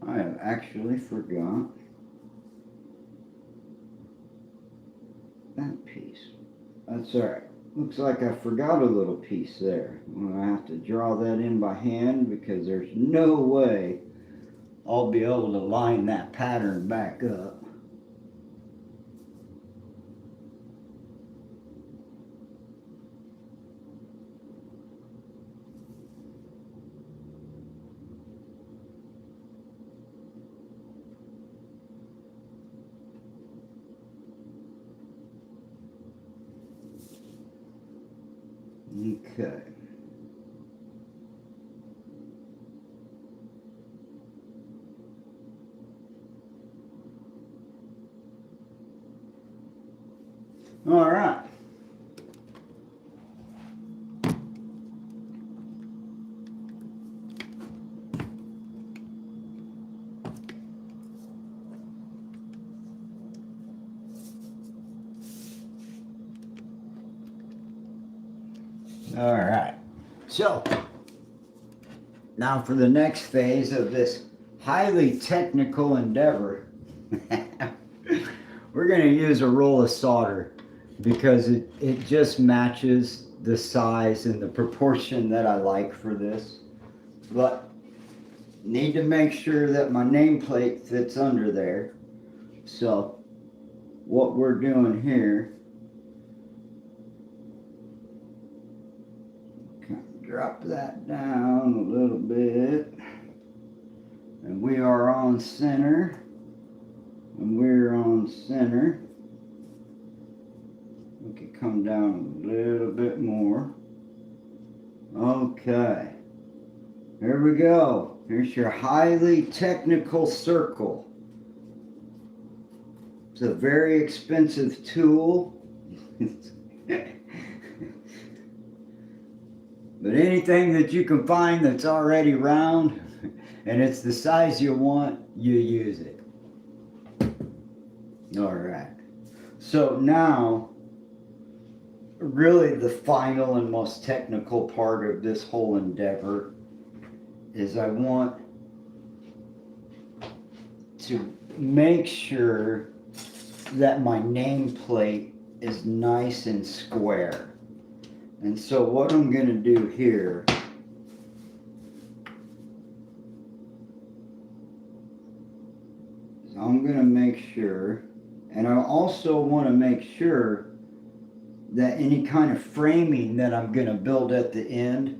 I have actually forgot that piece. That's alright. Looks like I forgot a little piece there. Well, I have to draw that in by hand because there's no way I'll be able to line that pattern back up. Okay. All right. All right. So, now for the next phase of this highly technical endeavor, we're going to use a roll of solder because it just matches the size and the proportion that I like for this. But need to make sure that my nameplate fits under there. So what we're doing here, drop that down a little bit, and we are on center, and we're on center. We can come down a little bit more. Okay, here we go. Here's your highly technical circle. It's a very expensive tool. But anything that you can find that's already round and it's the size you want, you use it. All right. So now, really the final and most technical part of this whole endeavor is I want to make sure that my nameplate is nice and square. And so what I'm going to do here is I'm going to make sure, and I also want to make sure that any kind of framing that I'm going to build at the end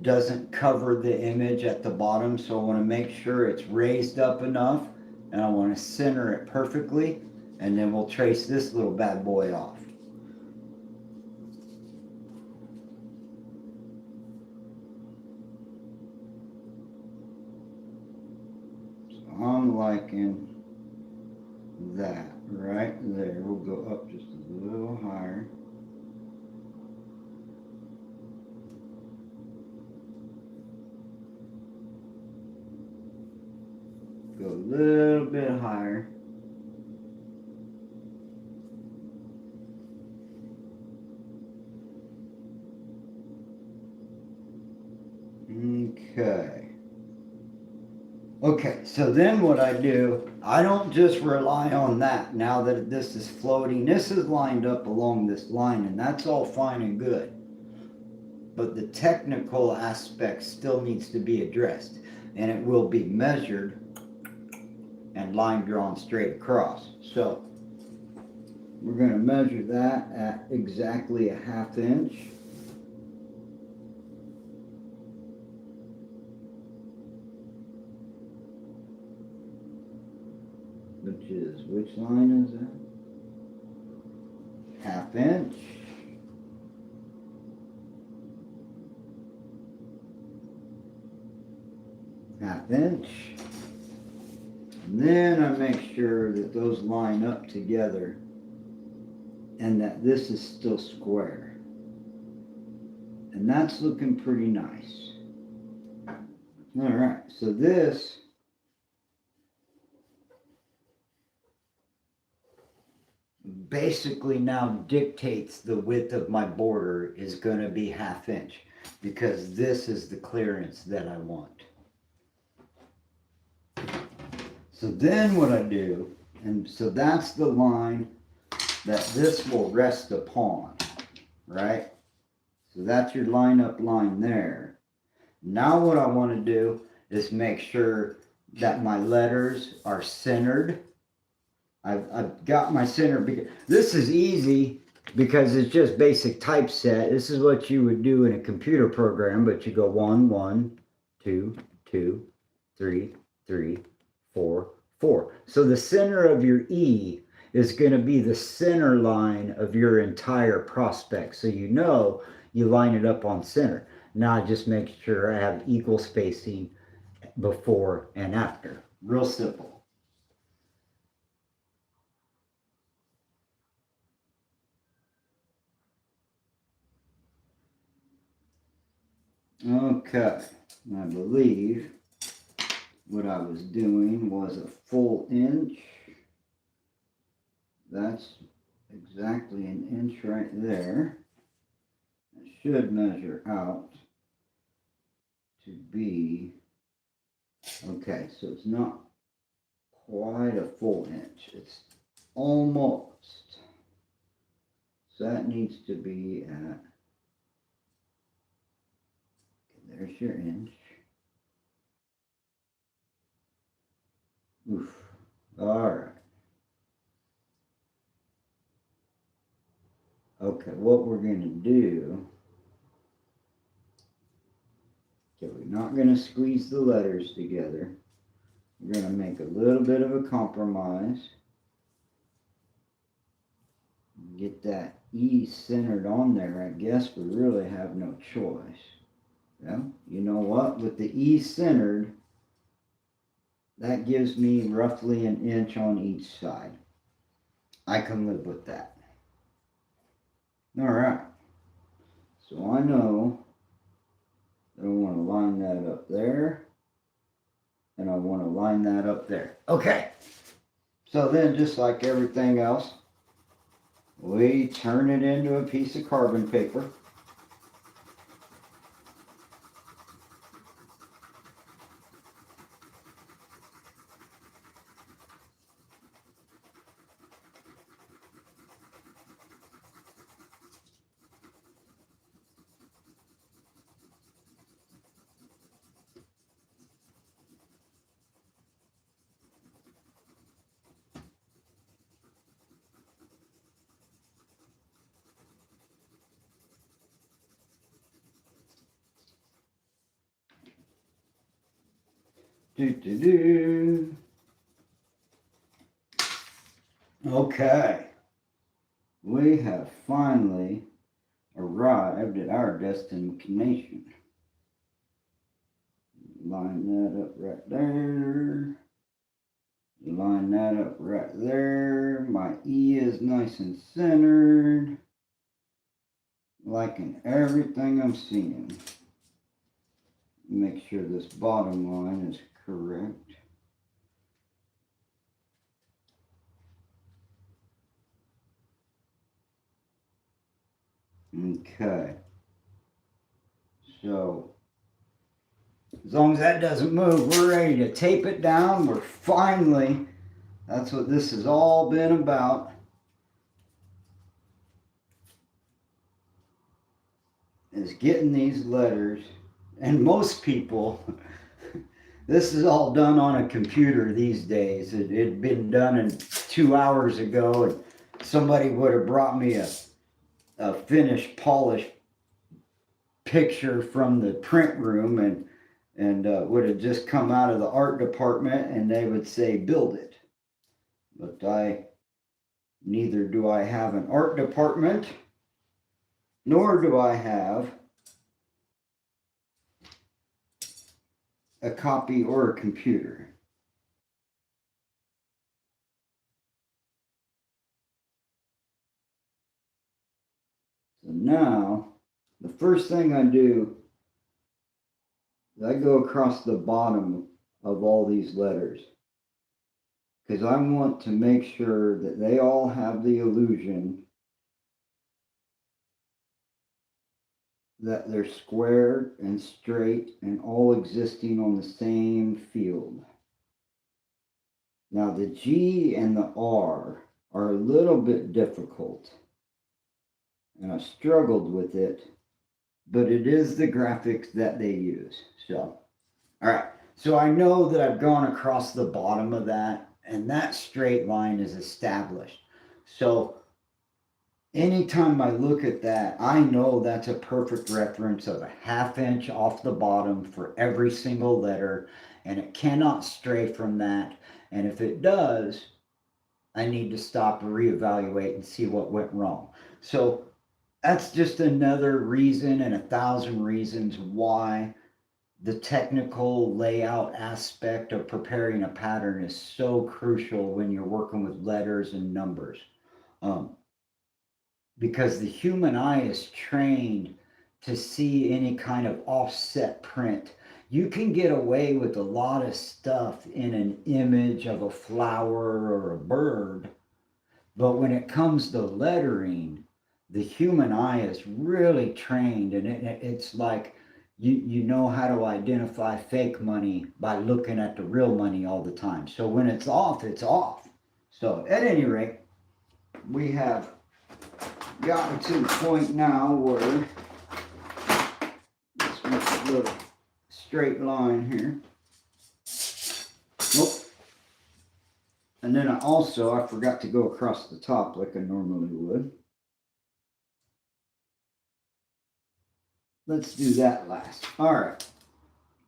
doesn't cover the image at the bottom. So I want to make sure it's raised up enough, and I want to center it perfectly, and then we'll trace this little bad boy off. I'm liking that. right there. We'll go up just a little higher. Go a little bit higher. Okay. Okay, so then what I do, I don't just rely on that now that this is floating. This is lined up along this line, and that's all fine and good. But the technical aspect still needs to be addressed, and it will be measured and line drawn straight across. So we're going to measure that at exactly a 1/2 inch. Which line is that? 1/2 inch. Half inch. And then I make sure that those line up together and that this is still square. And that's looking pretty nice. All right, so this basically now dictates the width of my border is going to be 1/2 inch because this is the clearance that I want. So then what I do, and so that's the line that this will rest upon, right? So that's your line up line there. Now what I want to do is make sure that my letters are centered. I've got my center. This is easy because it's just basic typeset. This is what you would do in a computer program, but you go 1, 1, 2, 2, 3, 3, 4, 4. So the center of your E is going to be the center line of your entire prospect. So you know you line it up on center. Now I just make sure I have equal spacing before and after. Real simple. Okay, I believe what I was doing was a 1/2 inch. That's exactly 1 inch right there. It should measure out to be, okay, so it's not quite a 1/2 inch. It's almost. So that needs to be at, there's your inch. Oof. All right. Okay, what we're going to do, okay, we're not going to squeeze the letters together. We're going to make a little bit of a compromise. Get that E centered on there. I guess we really have no choice. Well, you know what? With the E centered, that gives me roughly 1 inch on each side. I can live with that. All right. So I know that I want to line that up there. And I want to line that up there. Okay. So then, just like everything else, we turn it into a piece of carbon paper. Okay. We have finally arrived at our destination. Line that up right there. Line that up right there. My E is nice and centered. Liking everything I'm seeing. Make sure this bottom line is correct. Okay. So, as long as that doesn't move, we're ready to tape it down. We're finally, that's what this has all been about, is getting these letters. And most people, this is all done on a computer these days. It had been done in 2 hours ago, and somebody would have brought me a finished, polished picture from the print room, and would have just come out of the art department, and they would say, build it. But neither do I have an art department, nor do I have a copy or a computer. So now, the first thing I do is I go across the bottom of all these letters, because I want to make sure that they all have the illusion that they're square and straight and all existing on the same field. Now the G and the R are a little bit difficult, and I struggled with it, but it is the graphics that they use. So, all right. So I know that I've gone across the bottom of that, and that straight line is established. So anytime I look at that, I know that's a perfect reference of a 1/2 inch off the bottom for every single letter, and it cannot stray from that. And if it does, I need to stop and reevaluate and see what went wrong. So that's just another reason and 1,000 reasons why the technical layout aspect of preparing a pattern is so crucial when you're working with letters and numbers. Um, because the human eye is trained to see any kind of offset print. You can get away with a lot of stuff in an image of a flower or a bird, but when it comes to lettering, the human eye is really trained, and it's like you know how to identify fake money by looking at the real money all the time. So when it's off, it's off. So at any rate, we have gotten to the point now where let's make a little straight line here. Nope. And then I forgot to go across the top like I normally would. Let's do that last. All right.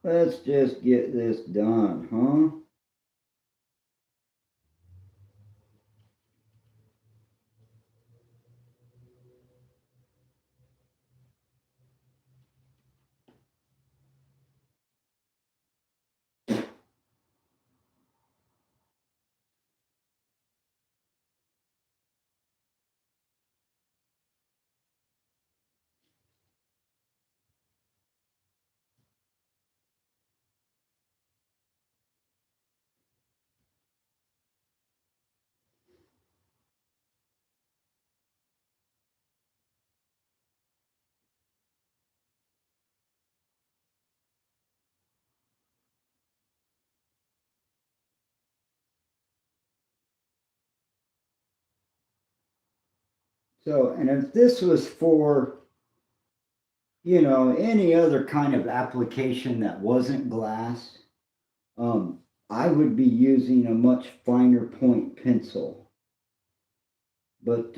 Let's just get this done, huh? So, and if this was for, any other kind of application that wasn't glass, I would be using a much finer point pencil. But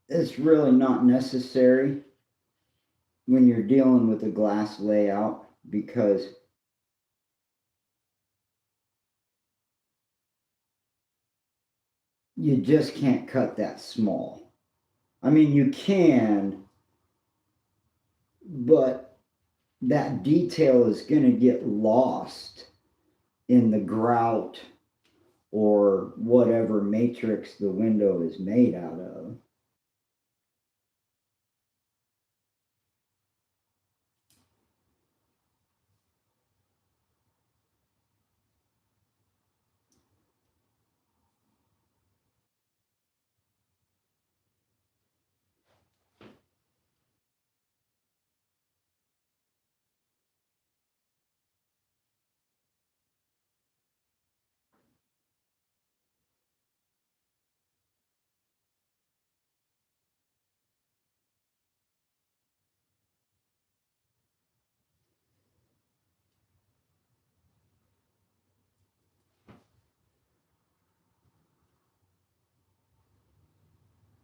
it's really not necessary when you're dealing with a glass layout, because you just can't cut that small. I mean, you can, but that detail is going to get lost in the grout or whatever matrix the window is made out of.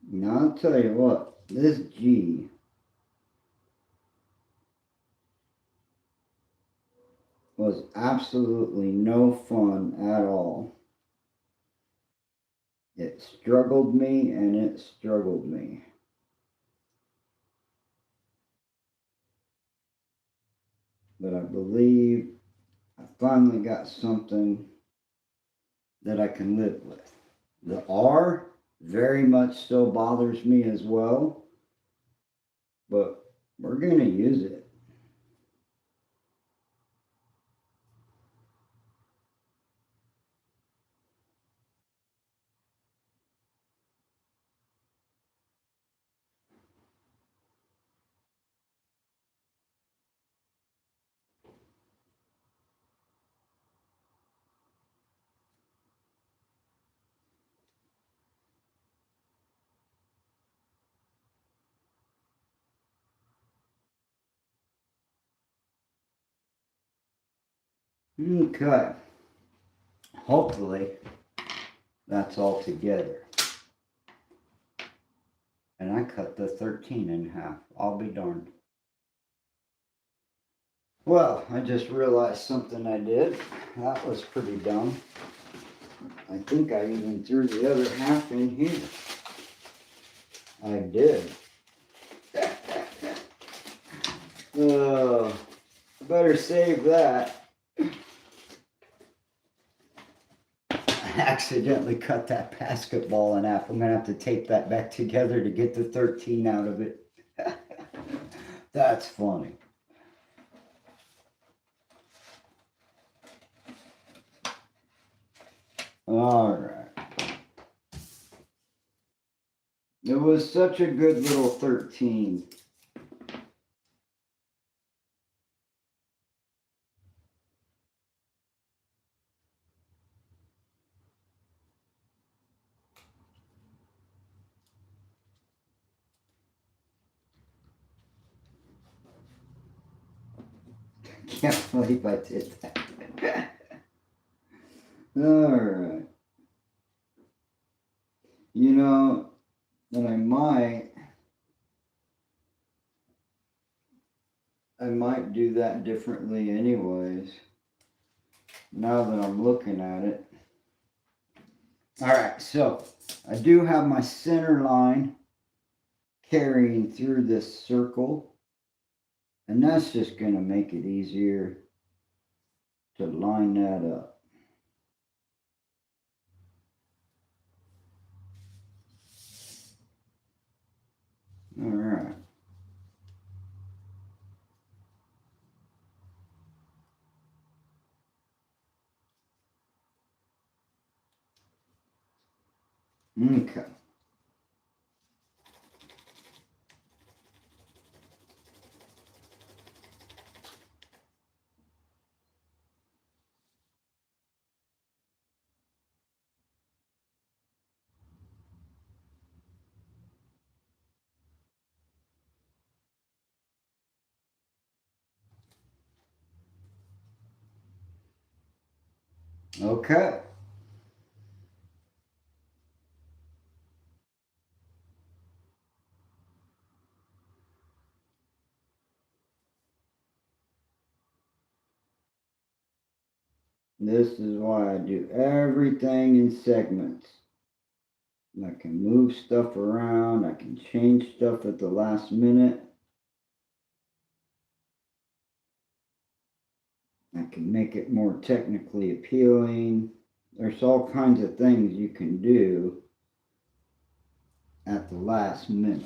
Now I'll tell you what, this G was absolutely no fun at all. It struggled me and it struggled me. But I believe I finally got something that I can live with. The R very much still bothers me as well, but we're going to use it. Okay. Hopefully that's all together. And I cut the 13 in half. I'll be darned. Well, I just realized something I did. That was pretty dumb. I think I even threw the other half in here. I did. I better save that. I accidentally cut that basketball in half. I'm going to have to tape that back together to get the 13 out of it. That's funny. All right. It was such a good little 13. Can't believe I did that. All right. You know, and I might do that differently anyways, now that I'm looking at it. All right, so I do have my center line carrying through this circle, and that's just going to make it easier to line that up. All right. Okay. Okay. This is why I do everything in segments. I can move stuff around. I can change stuff at the last minute. I can make it more technically appealing. There's all kinds of things you can do at the last minute.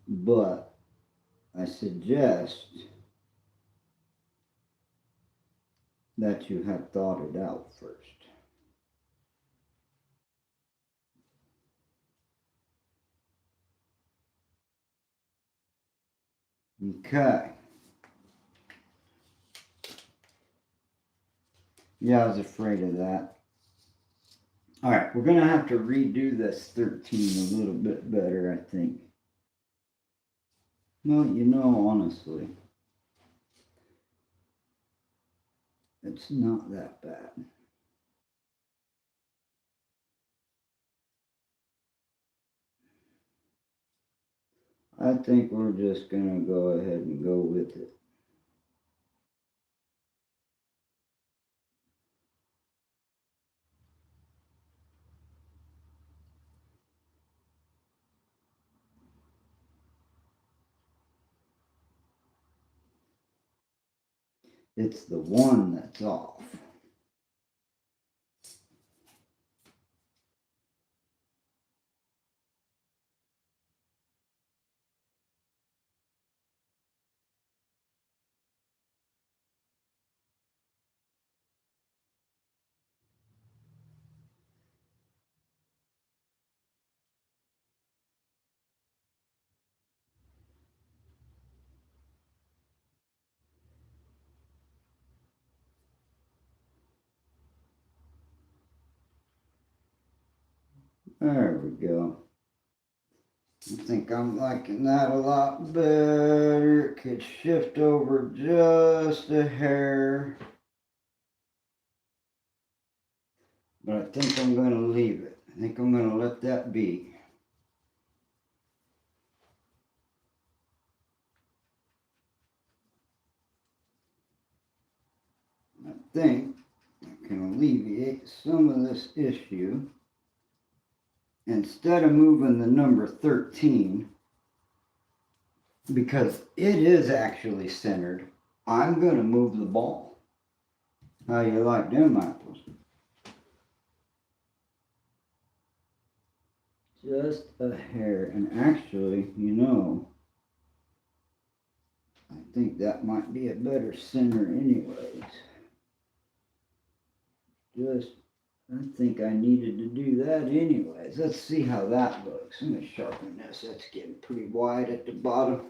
But I suggest that you have thought it out first. Okay. Yeah, I was afraid of that. All right, we're going to have to redo this 13 a little bit better, I think. Well, honestly, it's not that bad. I think we're just going to go ahead and go with it. It's the one that's off. There we go. I think I'm liking that a lot better. It could shift over just a hair. But I think I'm going to leave it. I think I'm going to let that be. I think I can alleviate some of this issue. Instead of moving the number 13, because it is actually centered, I'm going to move the ball. How you like them apples? Just a hair. And actually, I think that might be a better center anyways. I think I needed to do that anyways. Let's see how that looks. I'm going to sharpen this. That's getting pretty wide at the bottom.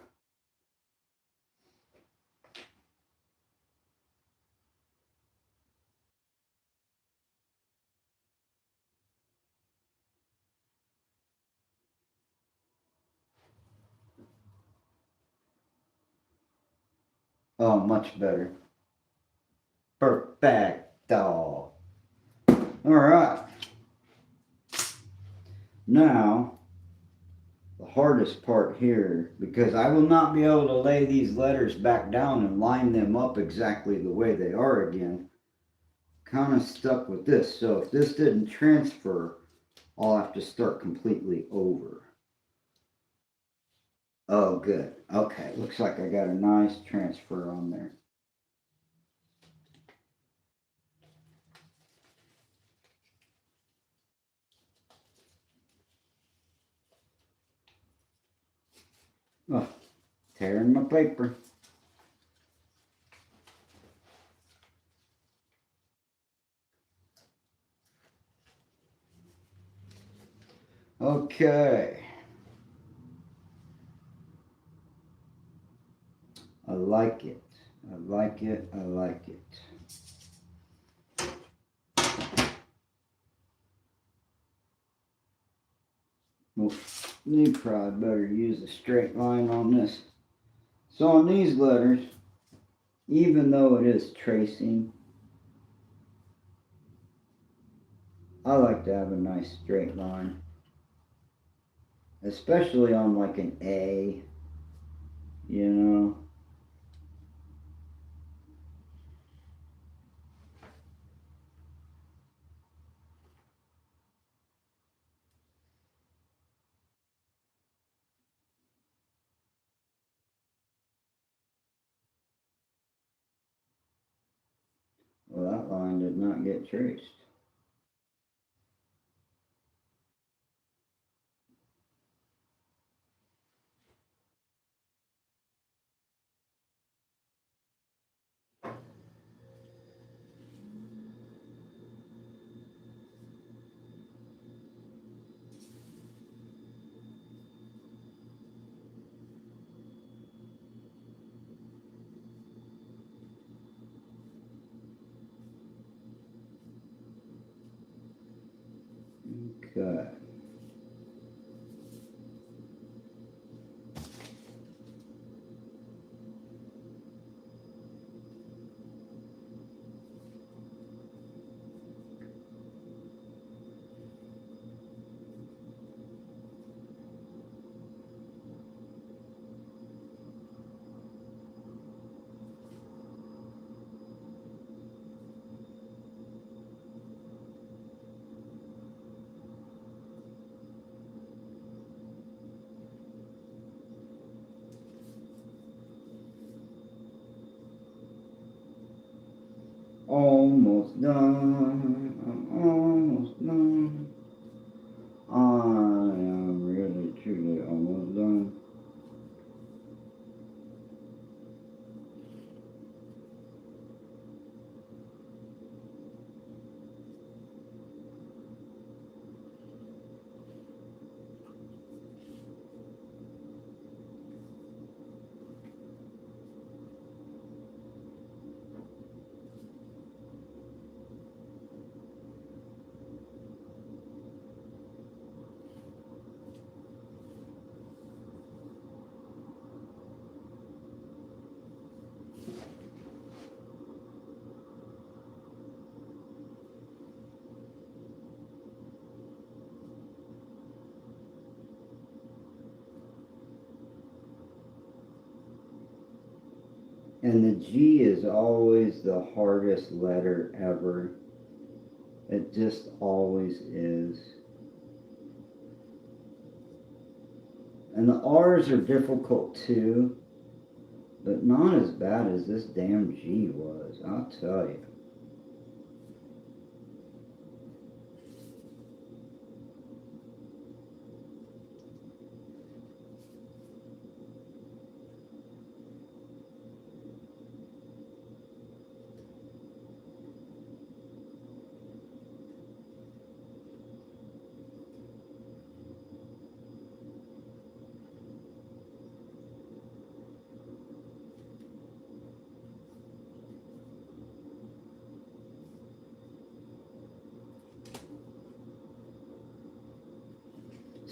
Oh, much better. Perfecto. All right. Now, the hardest part here, because I will not be able to lay these letters back down and line them up exactly the way they are again. Kind of stuck with this. So if this didn't transfer, I'll have to start completely over. Oh, good. Okay, looks like I got a nice transfer on there. Oh, tearing my paper. Okay. I like it. I like it. I like it. Well, you probably better use a straight line on this. So on these letters, even though it is tracing, I like to have a nice straight line. Especially on like an A, you know. line did not get traced. Okay. Almost done. I'm almost done. I am really truly almost done. And the G is always the hardest letter ever. It just always is. And the R's are difficult too, but not as bad as this damn G was, I'll tell you.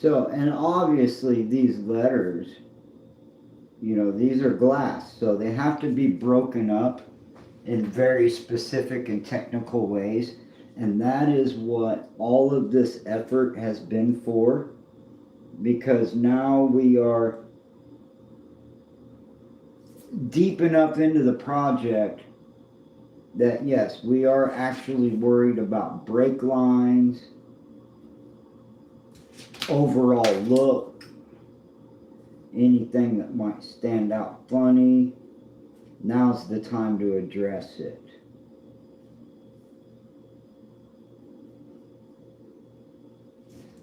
So, and obviously these letters, you know, these are glass, so they have to be broken up in very specific and technical ways. And that is what all of this effort has been for, because now we are deep enough into the project that yes, we are actually worried about break lines, overall look, anything that might stand out funny. Now's the time to address it.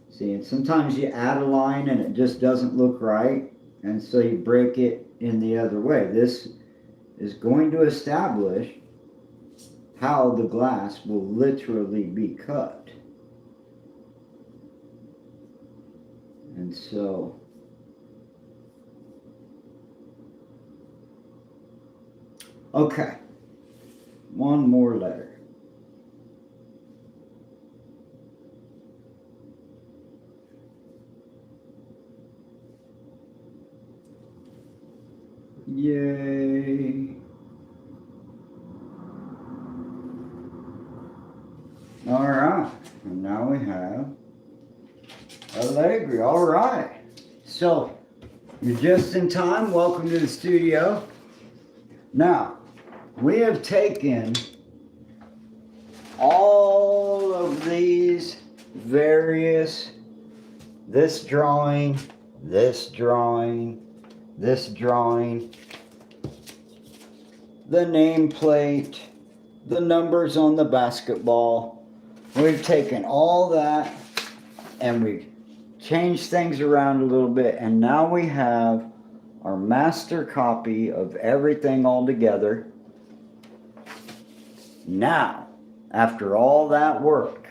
See, and sometimes you add a line and it just doesn't look right, and so you break it in the other way. This is going to establish how the glass will literally be cut. And so okay, one more letter. Yay. All right, and now we have Allegri. All right, so you're just in time. Welcome to the studio. Now, we have taken all of these various, this drawing, this drawing, this drawing, the nameplate, the numbers on the basketball. We've taken all that and we've changed things around a little bit, and now we have our master copy of everything all together. Now, after all that work,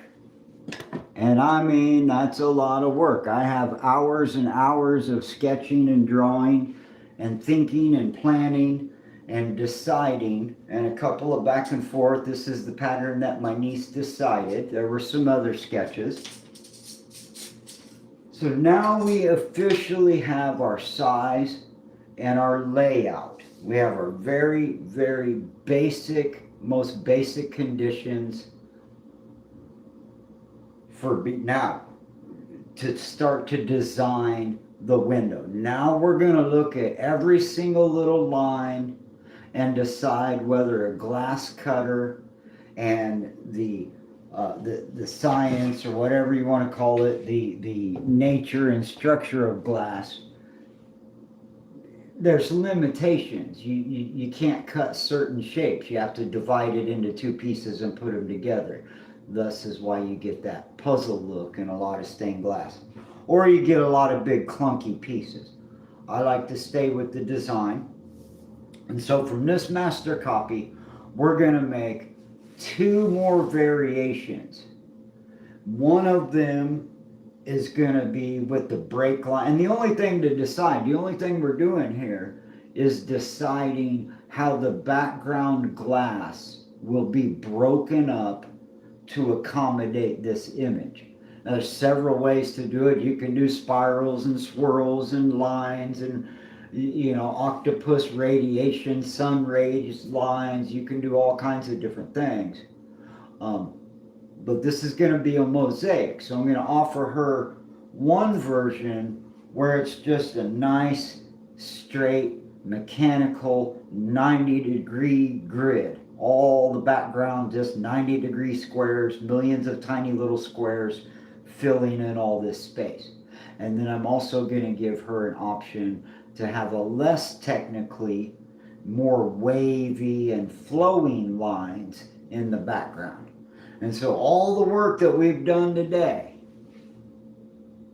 and I mean that's a lot of work. I have hours and hours of sketching and drawing and thinking and planning and deciding, and a couple of back and forth. This is the pattern that my niece decided. There were some other sketches. So now we officially have our size and our layout. We have our very, very basic, most basic conditions for now to start to design the window. Now we're going to look at every single little line and decide whether a glass cutter and the science, or whatever you want to call it, the nature and structure of glass, there's limitations. You can't cut certain shapes. You have to divide it into two pieces and put them together. Thus is why you get that puzzle look in a lot of stained glass. Or you get a lot of big clunky pieces. I like to stay with the design. And so from this master copy, we're going to make two more variations. One of them is going to be with the break line. And the only thing to decide, the only thing we're doing here is deciding how the background glass will be broken up to accommodate this image. Now, there's several ways to do it. You can do spirals and swirls and lines and, you know, octopus radiation, sun rays lines. You can do all kinds of different things. But this is going to be a mosaic. So I'm going to offer her one version where it's just a nice, straight, mechanical 90-degree grid. All the background, just 90-degree squares, millions of tiny little squares filling in all this space. And then I'm also going to give her an option to have a less technically, more wavy and flowing lines in the background. And so all the work that we've done today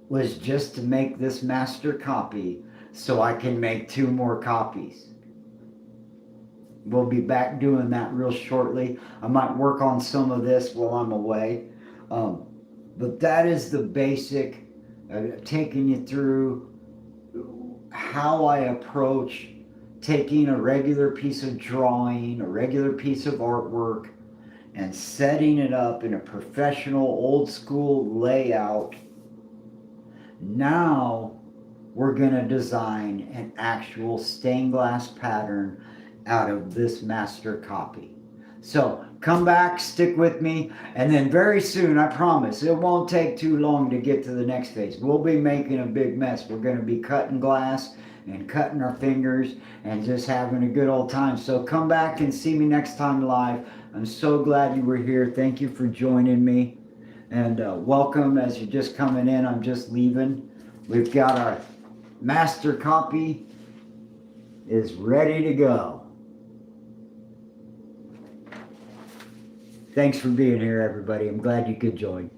was just to make this master copy so I can make two more copies. We'll be back doing that real shortly. I might work on some of this while I'm away. But that is the basic, taking you through how I approach taking a regular piece of drawing, a regular piece of artwork, and setting it up in a professional, old school layout. Now we're going to design an actual stained glass pattern out of this master copy. So come back, stick with me, and then very soon, I promise, it won't take too long to get to the next phase. We'll be making a big mess. We're going to be cutting glass and cutting our fingers and just having a good old time. So come back and see me next time live. I'm so glad you were here. Thank you for joining me. And welcome as you're just coming in. I'm just leaving. We've got our master copy is ready to go. Thanks for being here, everybody. I'm glad you could join.